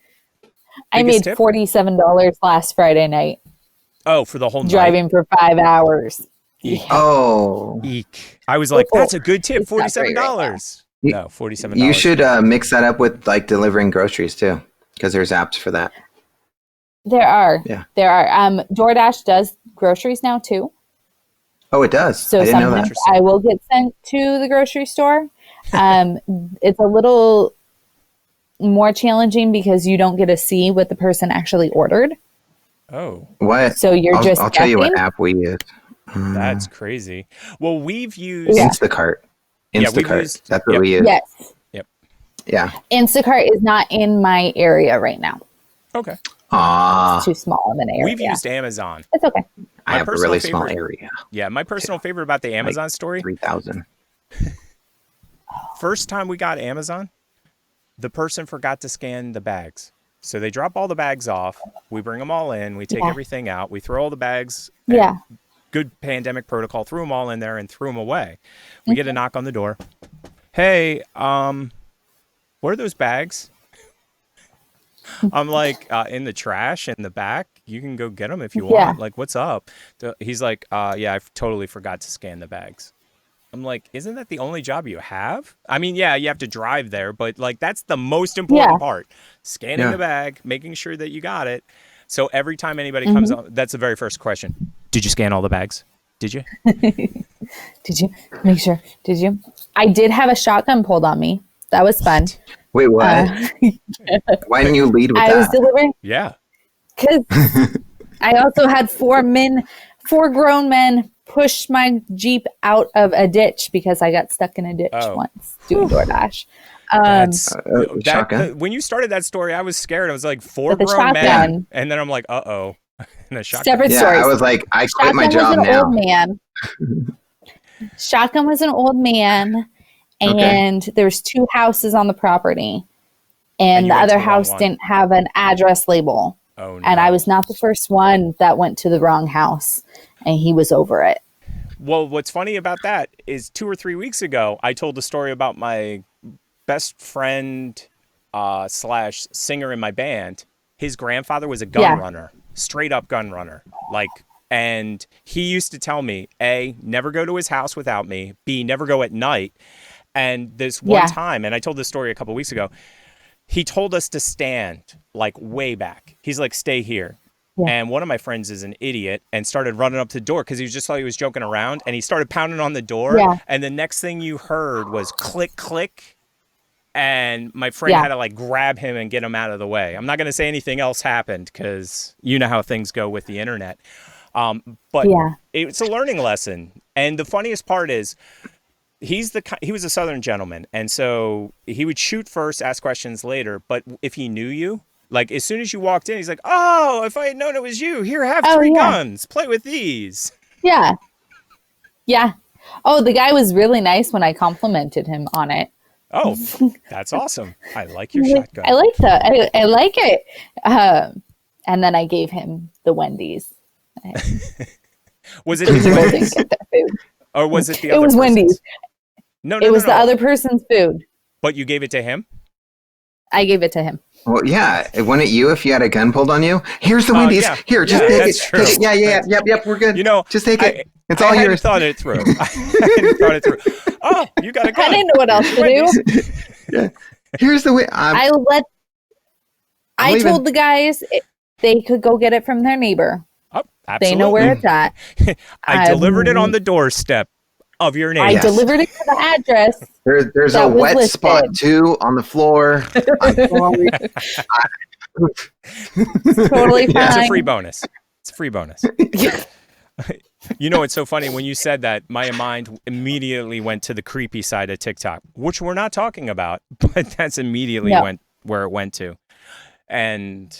I Biggest made tip? $47 last Friday night Oh, for the whole night. driving for 5 hours. Eek. Oh, Eek. I was like, that's a good tip. It's not great right $47. No, $47. you should mix that up with like delivering groceries too, because there's apps for that. There are. Yeah. There are. DoorDash does groceries now too. Oh, it does. So I didn't know sometimes that. I will get sent to the grocery store. It's a little more challenging because you don't get to see what the person actually ordered. Oh, What? So you're I'll tell you what guessing? app we use. that's crazy. Well, we've used Instacart. Yeah, we've Instacart. used- That's what yep. we use. Yes. Yeah. Instacart is not in my area right now. Okay. Ah, It's too small of an area. We've used Amazon. It's okay. I have a personal really small favorite- area. Yeah, my personal favorite about the Amazon story, 3,000. first time we got Amazon, the person forgot to scan the bags. So they drop all the bags off. We bring them all in. We take everything out. We throw all the bags. and Yeah. Good pandemic protocol. Threw them all in there and threw them away. We get a knock on the door. Hey, what are those bags? I'm like, in the trash in the back. You can go get them if you want. Like, what's up? He's like, yeah, I totally forgot to scan the bags. I'm like, isn't that the only job you have? I mean, yeah, you have to drive there, but like that's the most important part. Scanning the bag, making sure that you got it. So every time anybody comes on, that's the very first question. Did you scan all the bags? Did you? Did you? Make sure. Did you? I did have a shotgun pulled on me. That was fun. Wait, what? Why didn't you lead with I was that? delivering Yeah. because I also had 4 grown men push my Jeep out of a ditch because I got stuck in a ditch once doing DoorDash. That's shotgun? when you started that story, I was scared. I was like, 4 With the grown men. shotgun. And then I'm like, uh-oh. And a shotgun. Separate Yeah, stories. I was like, I quit my Shotgun job was an now. old man. Shotgun was an old man, and there's 2 houses on the property, and you the went to other the wrong house one. didn't have an address label. Oh, no. And I was not the first one that went to the wrong house, and he was over it. Well, what's funny about that is 2 or 3 weeks ago, I told a story about my best friend / singer in my band. His grandfather was a gun runner, straight up gun runner. Like, and he used to tell me, A, never go to his house without me. B, never go at night. And this one time, and I told this story a couple weeks ago, he told us to stand like way back. He's like, stay here. And one of my friends is an idiot and started running up to the door because he just thought he was joking around. And he started pounding on the door. And the next thing you heard was click, click. And my friend had to like grab him and get him out of the way. I'm not going to say anything else happened because you know how things go with the internet. But it's a learning lesson. And the funniest part is he was a Southern gentleman. And so he would shoot first, ask questions later. But if he knew you, like as soon as you walked in, he's like, oh, if I had known it was you, here, have 3 guns, play with these. Yeah. Yeah. Oh, the guy was really nice when I complimented him on it. Oh, that's awesome. I like your shotgun. I like that. I like it. And then I gave him the Wendy's. Was it People his didn't get their food. or was it the It other was person's? Wendy's. No, It was the other person's food. But you gave it to him? I gave it to him. Well, yeah. Wouldn't it you if you had a gun pulled on you? Here's the Wendy's. Yeah. Here, just Yeah, take that's it. true. Take it. Yep. We're good. Just take it. It's all I yours. thought it through. I hadn't thought it through. Oh, you got a gun. I didn't know what else to do. Yeah. Here's the way. I told the guys they could go get it from their neighbor. Oh, absolutely. They know where it's at. I delivered it on the doorstep of your neighbor. I delivered it to the address. There's that a was wet listed. spot too on the floor. Totally fine. It's a free bonus. It's a free bonus. You know, it's so funny when you said that, my mind immediately went to the creepy side of TikTok, which we're not talking about, but that's immediately went where it went to. And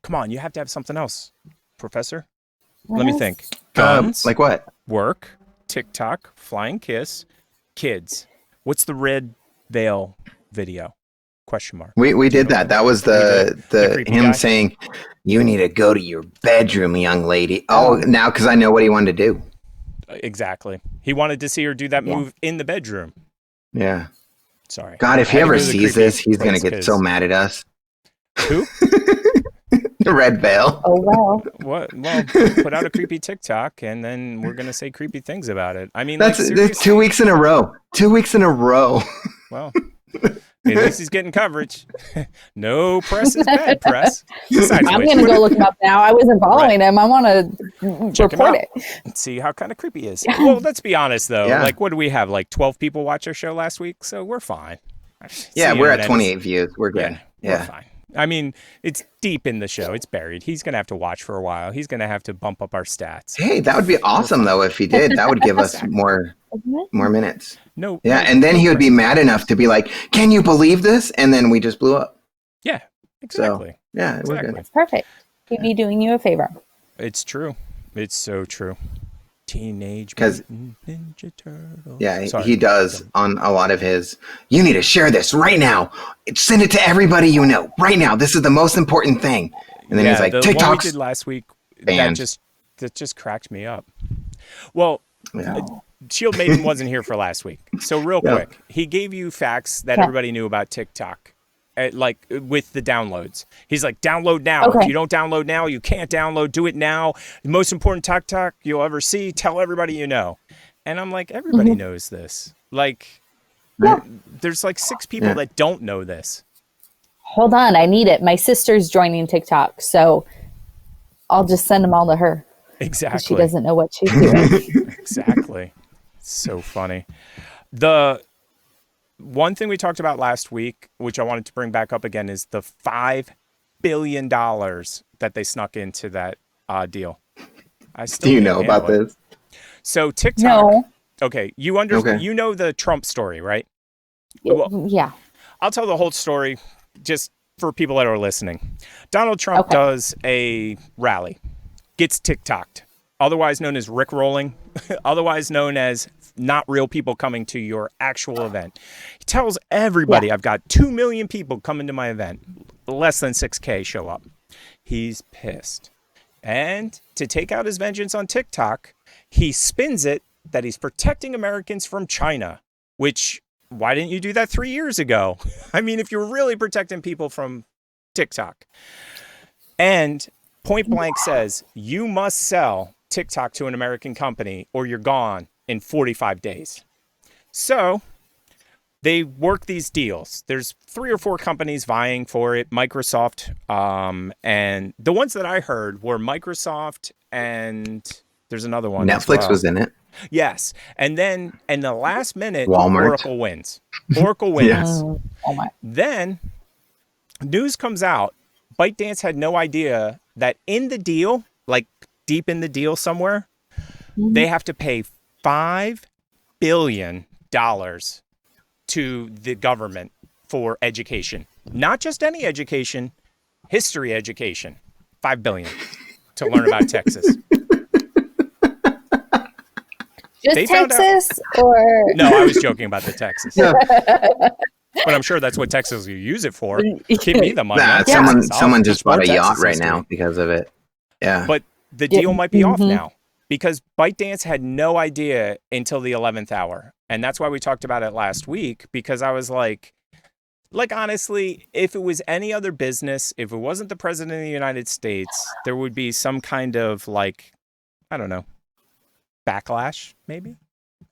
come on, you have to have something else, Professor. Let me think. Guns, like what? Work, TikTok, flying kiss, kids. What's the red veil video? Question mark. We did that. That was the him guy? saying, "You need to go to your bedroom, young lady." Oh, now because I know what he wanted to do. Exactly. He wanted to see her do that move in the bedroom. Yeah. Sorry. God, if he I had to ever go to the sees creepy this, he's gonna place get so mad at us. Who? The red veil. Oh well. What? Well, put out a creepy TikTok, and then we're gonna say creepy things about it. I mean, That's 2 weeks in a row. 2 weeks in a row. Well, at least he's getting coverage. No press is bad press. Besides I'm which, going to go look him up now. I wasn't following him. I want to check him report out it. and see how kind of creepy he is. Well, let's be honest though. Yeah. Like, what do we have? Like 12 people watch our show last week, so we're fine. Yeah, See, we're at internet 28 views. We're good. We're fine. I mean, it's deep in the show. It's buried. He's going to have to watch for a while. He's going to have to bump up our stats. Hey, that would be awesome though if he did. That would give us more minutes. No. Yeah, and then he would be mad enough to be like, "Can you believe this?" And then we just blew up. Yeah, exactly. So, yeah, we're good. That's perfect. He'd be doing you a favor. It's true. It's so true. Teenage 'Cause- Mutant Ninja Turtle. Yeah, Sorry. he does on a lot of his. You need to share this right now. Send it to everybody you know right now. This is the most important thing. And then he's like, the one we TikTok's did last week, banned. that just cracked me up. Well, Yeah. Shield Maiden wasn't here for last week, so real Yeah. quick, he gave you facts that everybody knew about TikTok, like with the downloads. He's like, download now. Okay. If you don't download now, you can't download. Do it now. The most important TikTok you'll ever see. Tell everybody you know. And I'm like, everybody knows this. Like, there's like 6 people that don't know this. Hold on. I need it. My sister's joining TikTok, so I'll just send them all to her. 'Cause Exactly. she doesn't know what she's doing. Exactly. So funny. The one thing we talked about last week, which I wanted to bring back up again, is the $5 billion that they snuck into that deal. I still Do you can't know about handle it. this? So TikTok. No. Okay, you understand. Okay. You know the Trump story, right? Well, Yeah. I'll tell the whole story just for people that are listening. Donald Trump does a rally, gets TikToked, otherwise known as Rickrolling, otherwise known as not real people coming to your actual event. He tells everybody, I've got 2 million people coming to my event. Less than 6K show up. He's pissed. And to take out his vengeance on TikTok, he spins it that he's protecting Americans from China, which, why didn't you do that 3 years ago? I mean, if you're really protecting people from TikTok. And point blank says, you must sell TikTok to an American company or you're gone in 45 days. So they work these deals. There's 3 or 4 companies vying for it. Microsoft, and the ones that I heard were Microsoft and there's another one. as Netflix well. was in it. Yes. And then in the last minute, Walmart. Oracle wins. Oracle wins. Yes. Oh my. Then news comes out. ByteDance had no idea that in the deal, like deep in the deal somewhere, they have to pay $5 billion to the government for education. Not just any education, history education. $5 billion to learn about Texas. Just They found out- Texas or No, I was joking about the Texas. But I'm sure that's what Texas will use it for. Give me the money. Nah, I'll someone just support bought a yacht Texas right history. now because of it. Yeah. But the deal might be off now because ByteDance had no idea until the 11th hour. And that's why we talked about it last week, because I was like honestly, if it was any other business, if it wasn't the president of the United States, there would be some kind of like, I don't know, backlash maybe.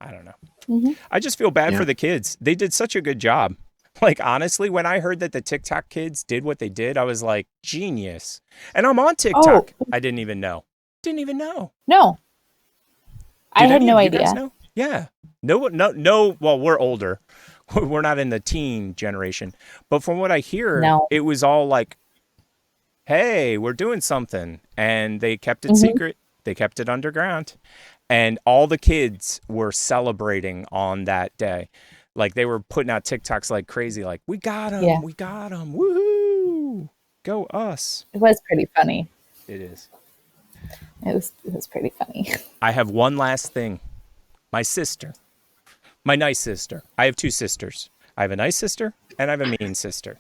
I don't know. Mm-hmm. I just feel bad for the kids. They did such a good job. Like, honestly, when I heard that the TikTok kids did what they did, I was like, genius. And I'm on TikTok. Oh. I didn't even know. No. I had no idea. You guys know? Yeah. No. Well, we're older. We're not in the teen generation. But from what I hear, it was all like, hey, we're doing something. And they kept it secret. They kept it underground. And all the kids were celebrating on that day. Like, they were putting out TikToks like crazy, like, we got him, we got him, woohoo, go us. It was pretty funny. It is. It was pretty funny. I have one last thing. My sister, my nice sister. I have two sisters. I have a nice sister and I have a mean sister.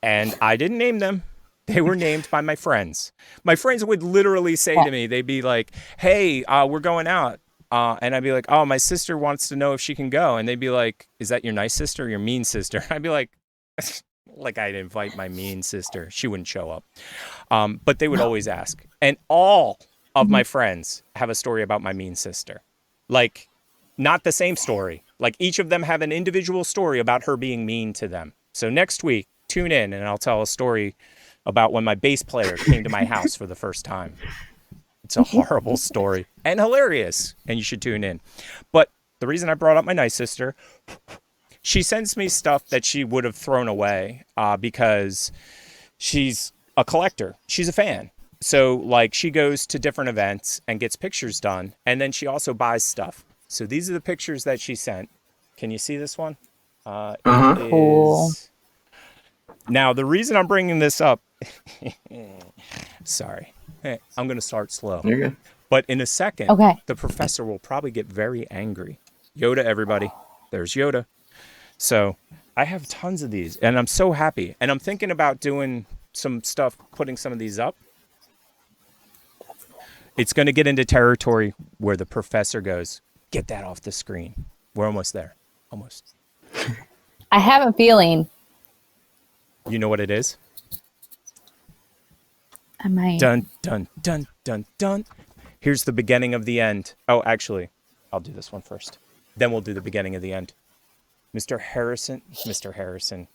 And I didn't name them. They were named by my friends. My friends would literally say to me, they'd be like, hey, we're going out. And I'd be like, oh, my sister wants to know if she can go. And they'd be like, is that your nice sister or your mean sister? I'd be like I'd invite my mean sister. She wouldn't show up. But they would always ask. And all of my friends have a story about my mean sister. Like, not the same story. Like, each of them have an individual story about her being mean to them. So next week, tune in and I'll tell a story about when my bass player came to my house for the first time. It's a horrible story and hilarious, and you should tune in. But the reason I brought up my nice sister, she sends me stuff that she would have thrown away because she's a collector. She's a fan. So, like, she goes to different events and gets pictures done, and then she also buys stuff. So these are the pictures that she sent. Can you see this one? Cool. Now, the reason I'm bringing this up, sorry. I'm going to start slow. You're good. But in a second, the professor will probably get very angry. Yoda, everybody. There's Yoda. So I have tons of these, and I'm so happy. And I'm thinking about doing some stuff, putting some of these up. It's going to get into territory where the professor goes, get that off the screen. We're almost there. Almost. I have a feeling. You know what it is? I might. Dun, dun, dun, dun, dun. Here's the beginning of the end. Oh, actually, I'll do this one first. Then we'll do the beginning of the end. Mr. Harrison.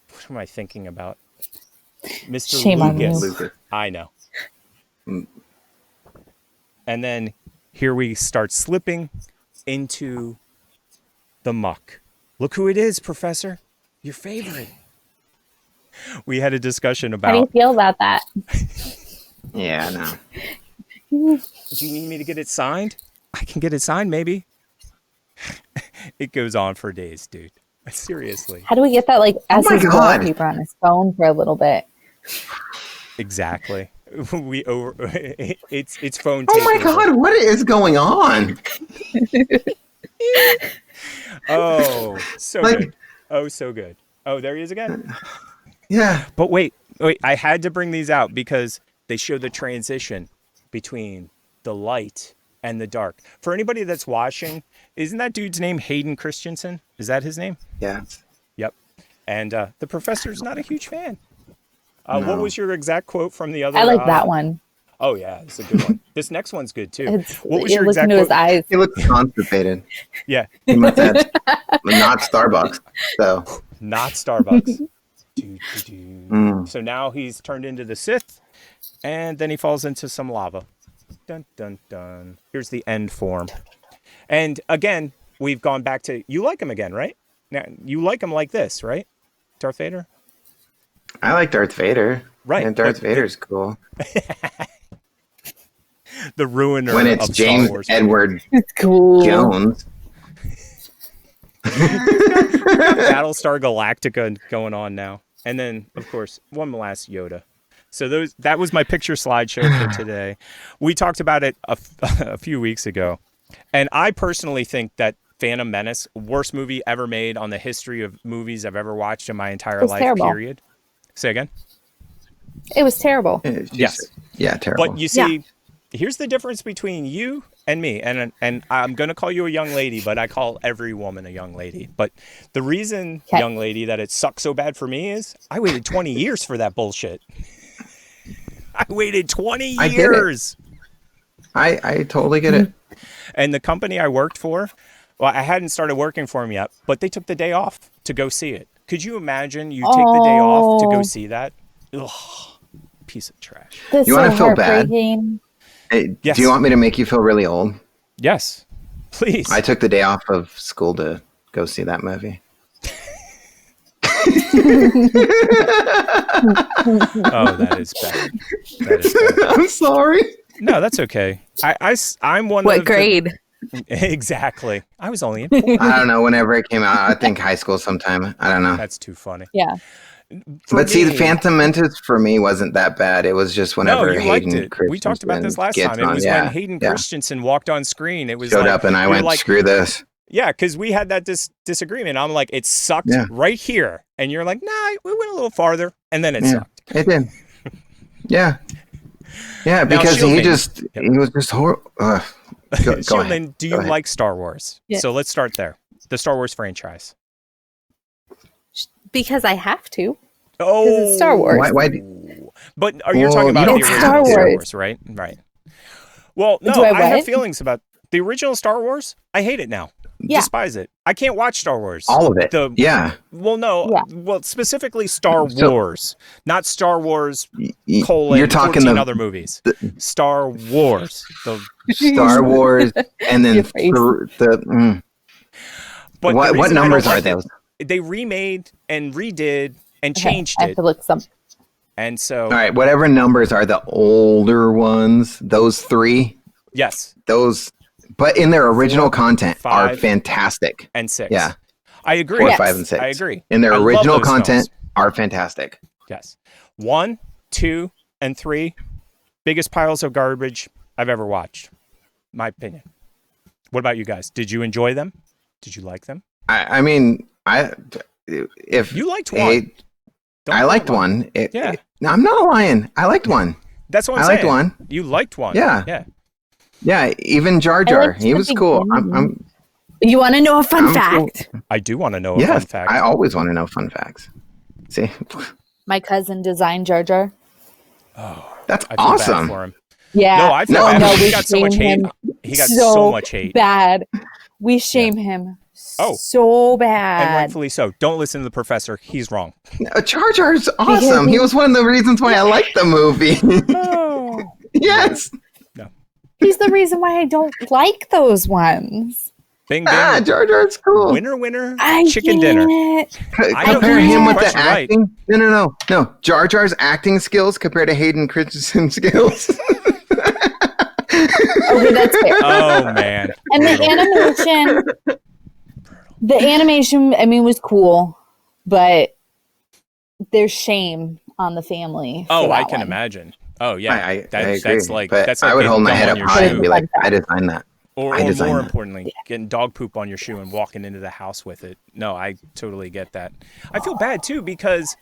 What am I thinking about? Mr. Shame Lucas. on you. I know. And then here we start slipping into the muck. Look who it is, Professor. Your favorite. We had a discussion about... How do you feel about that? Yeah, no. Do you need me to get it signed? I can get it signed, maybe. It goes on for days, dude. Seriously. How do we get that, like, as his wallpaper on his phone for a little bit? Exactly. It's phone. Oh my God! What is going on? Oh, so good. Oh, so good. Oh, there he is again. Yeah. But wait. I had to bring these out because they show the transition between the light and the dark. For anybody that's watching, isn't that dude's name Hayden Christensen? Is that his name? Yeah. Yep. And the professor's not a huge fan. What was your exact quote from the other? I like that one. Oh, yeah. It's a good one. This next one's good, too. What was your exact quote? His eyes. He looks constipated. Yeah. He must have not Starbucks. So. Not Starbucks. So now he's turned into the Sith, and then he falls into some lava. Dun, dun, dun. Here's the end form. And again, we've gone back to, you like him again, right? Now, you like him like this, right? Darth Vader? I like Darth Vader. Right. And Darth Vader's cool. The ruiner when it's of James Star Wars. Edward cool. Jones. Battlestar Galactica going on now. And then, of course, one last Yoda. So that was my picture slideshow for today. We talked about it a few weeks ago. And I personally think that Phantom Menace, worst movie ever made on the history of movies I've ever watched in my entire life, terrible. Period. Say again? It was terrible. Yes. Yeah, terrible. But you see, Here's the difference between you and me, and I'm gonna call you a young lady, but I call every woman a young lady. But the reason, young lady, that it sucks so bad for me is I waited 20 years for that bullshit. I waited 20 years. I totally get it. And the company I worked for, well, I hadn't started working for them yet, but they took the day off to go see it. Could you imagine you take the day off to go see that? Ugh, piece of trash. That's You want to so feel bad? heartbreaking. Hey, Yes. do you want me to make you feel really old? Yes, please. I took the day off of school to go see that movie. Oh, that is bad. That is bad. I'm sorry. No, that's okay. I'm one What of grade? Exactly. I was only in I don't know. Whenever it came out, I think high school sometime. I don't know. That's too funny. Yeah. But see, the Phantom Menace for me wasn't that bad. It was just whenever No, you liked Hayden it. Christensen We talked about this last gets time. It on- was yeah, when Hayden yeah. Christensen walked on screen. It was showed like, up, and I you're went, like, "Screw this." yeah, because we had that disagreement. I'm like, it sucked right here, and you're like, nah, we went a little farther, and then it sucked. It did. Yeah, yeah, Now, because Shieldman. he was just horrible. Go Shieldman, ahead. do Go you ahead. like Star Wars? Yeah. So let's start there. The Star Wars franchise. Because I have to. Oh, it's Star Wars. Why But are you Well, talking about you the don't original have Star to. Wars, right? Right. Well, no, Do I I have what? feelings about the original Star Wars. I hate it now. Yeah. Despise it. I can't watch Star Wars. all of it? Well, no. Yeah. Well, specifically Star So- Wars, not Star Wars Y- colon You're talking 14 the other movies. Star Wars. Star Wars, and then Your face. But what the reason I don't numbers are like it, those? They remade and redid and Okay, changed I have it, to look some. and so All right, whatever numbers are the older ones, those three, yes, but in their original content are 5, fantastic. and 6. Yeah, I agree. 4, Yes. 5, and 6. I agree. In their I love original those content films. are fantastic. Yes. 1, 2, and 3, biggest piles of garbage I've ever watched. My opinion. What about you guys? Did you enjoy them? Did you like them? I mean, if You liked one. Don't I lie liked about one. Yeah. No, I'm not lying. I liked one. That's what I'm I saying. liked one. You liked one. Yeah. Yeah. Yeah, even Jar Jar, liked he the was cool. beginning. You want to know a fun I'm cool. fact? I do want to know a Yes, fun fact. I always want to know fun facts. See, My cousin designed Jar Jar. that's I feel bad awesome. for him. Yeah. No, I feel No, bad. no, he we got so much hate. shame him He got so much hate. Bad. We shame him Oh. so And bad. rightfully so. Don't listen to the professor. He's wrong. Jar Jar's awesome. He was one of the reasons why I liked the movie. Yes. He's the reason why I don't like those ones. Bing, bing. Jar Jar's cool. Winner, winner, I chicken dinner. can't. I don't Compare think him you with the question right. acting. No. Jar Jar's acting skills compared to Hayden Christensen's skills. Okay, that's fair. Oh, man. And the animation, I mean, was cool, but there's shame on the family. for Oh, I that can one. imagine. Oh, yeah. I agree. That's like but that's like I would getting hold my gum head on up your high and shoe. be like, I designed that. Or I designed more that. importantly, getting dog poop on your shoe and walking into the house with it. No, I totally get that. I feel bad too because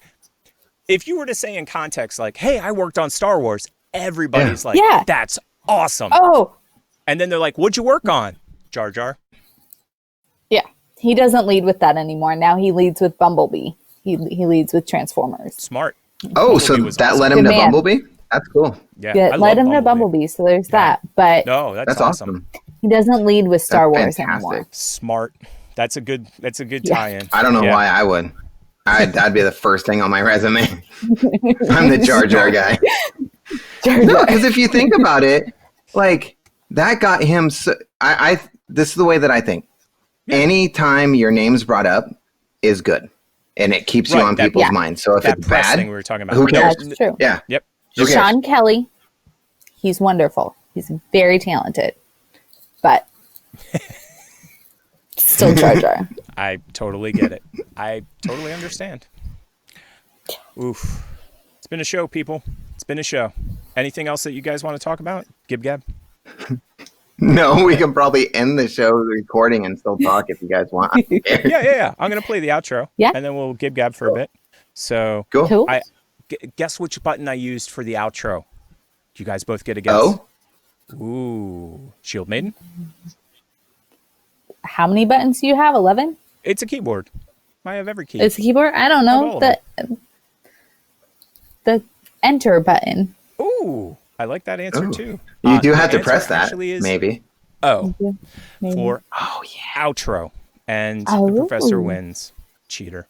if you were to say in context like, "Hey, I worked on Star Wars," everybody's like, Yeah. "That's awesome." Oh, And then they're like, "What'd you work on?" Jar Jar. yeah. He doesn't lead with that anymore. Now he leads with Bumblebee. He leads with Transformers. Smart. Oh, so Bumblebee was that awesome. led him Good to man. Bumblebee? That's cool. Yeah, Yeah, I led love him to Bumblebee, so there's Yeah. that. But No, that's awesome. he doesn't lead with Star That's Wars fantastic. anymore. Smart. That's a good Yeah. tie-in. I don't know Yeah. why I would. That'd be the first thing on my resume. I'm the Jar Jar guy. No, because if you think about it, like that got him. This is the way that I think. Anytime your name's brought up is good, and it keeps you Right, on that- people's yeah. minds. So if That it's press bad, thing we were talking about. who cares? That's true. Yeah. Yep. Who cares? Sean Kelly, he's wonderful. He's very talented, but still Jar Jar. I totally get it. I totally understand. Oof. It's been a show, people. It's been a show. Anything else that you guys want to talk about? Gib Gab? No, we can probably end the show recording and still talk if you guys want. I don't care. Yeah. I'm going to play the outro. Yeah. And then we'll Gib Gab for a bit. So, Cool. Cool. guess which button I used for the outro? You guys both get a guess. Oh, Ooh. Shield Maiden? How many buttons do you have? 11? It's a keyboard. I have every key. It's a keyboard? I don't know. The enter button. Ooh. I like that answer too. You do have to answer press that, actually is maybe. O Maybe. for outro. And the professor wins. Cheater.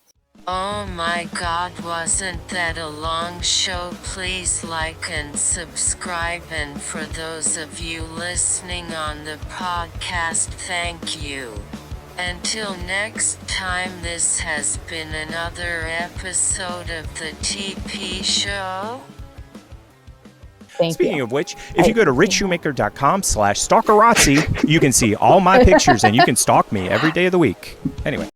Oh my god, wasn't that a long show? Please like and subscribe, and for those of you listening on the podcast, thank you. Until next time, this has been another episode of the TP Show. Speaking of which, if you go to richshumaker.com/stalkerazzi, you can see all my pictures and you can stalk me every day of the week. Anyway.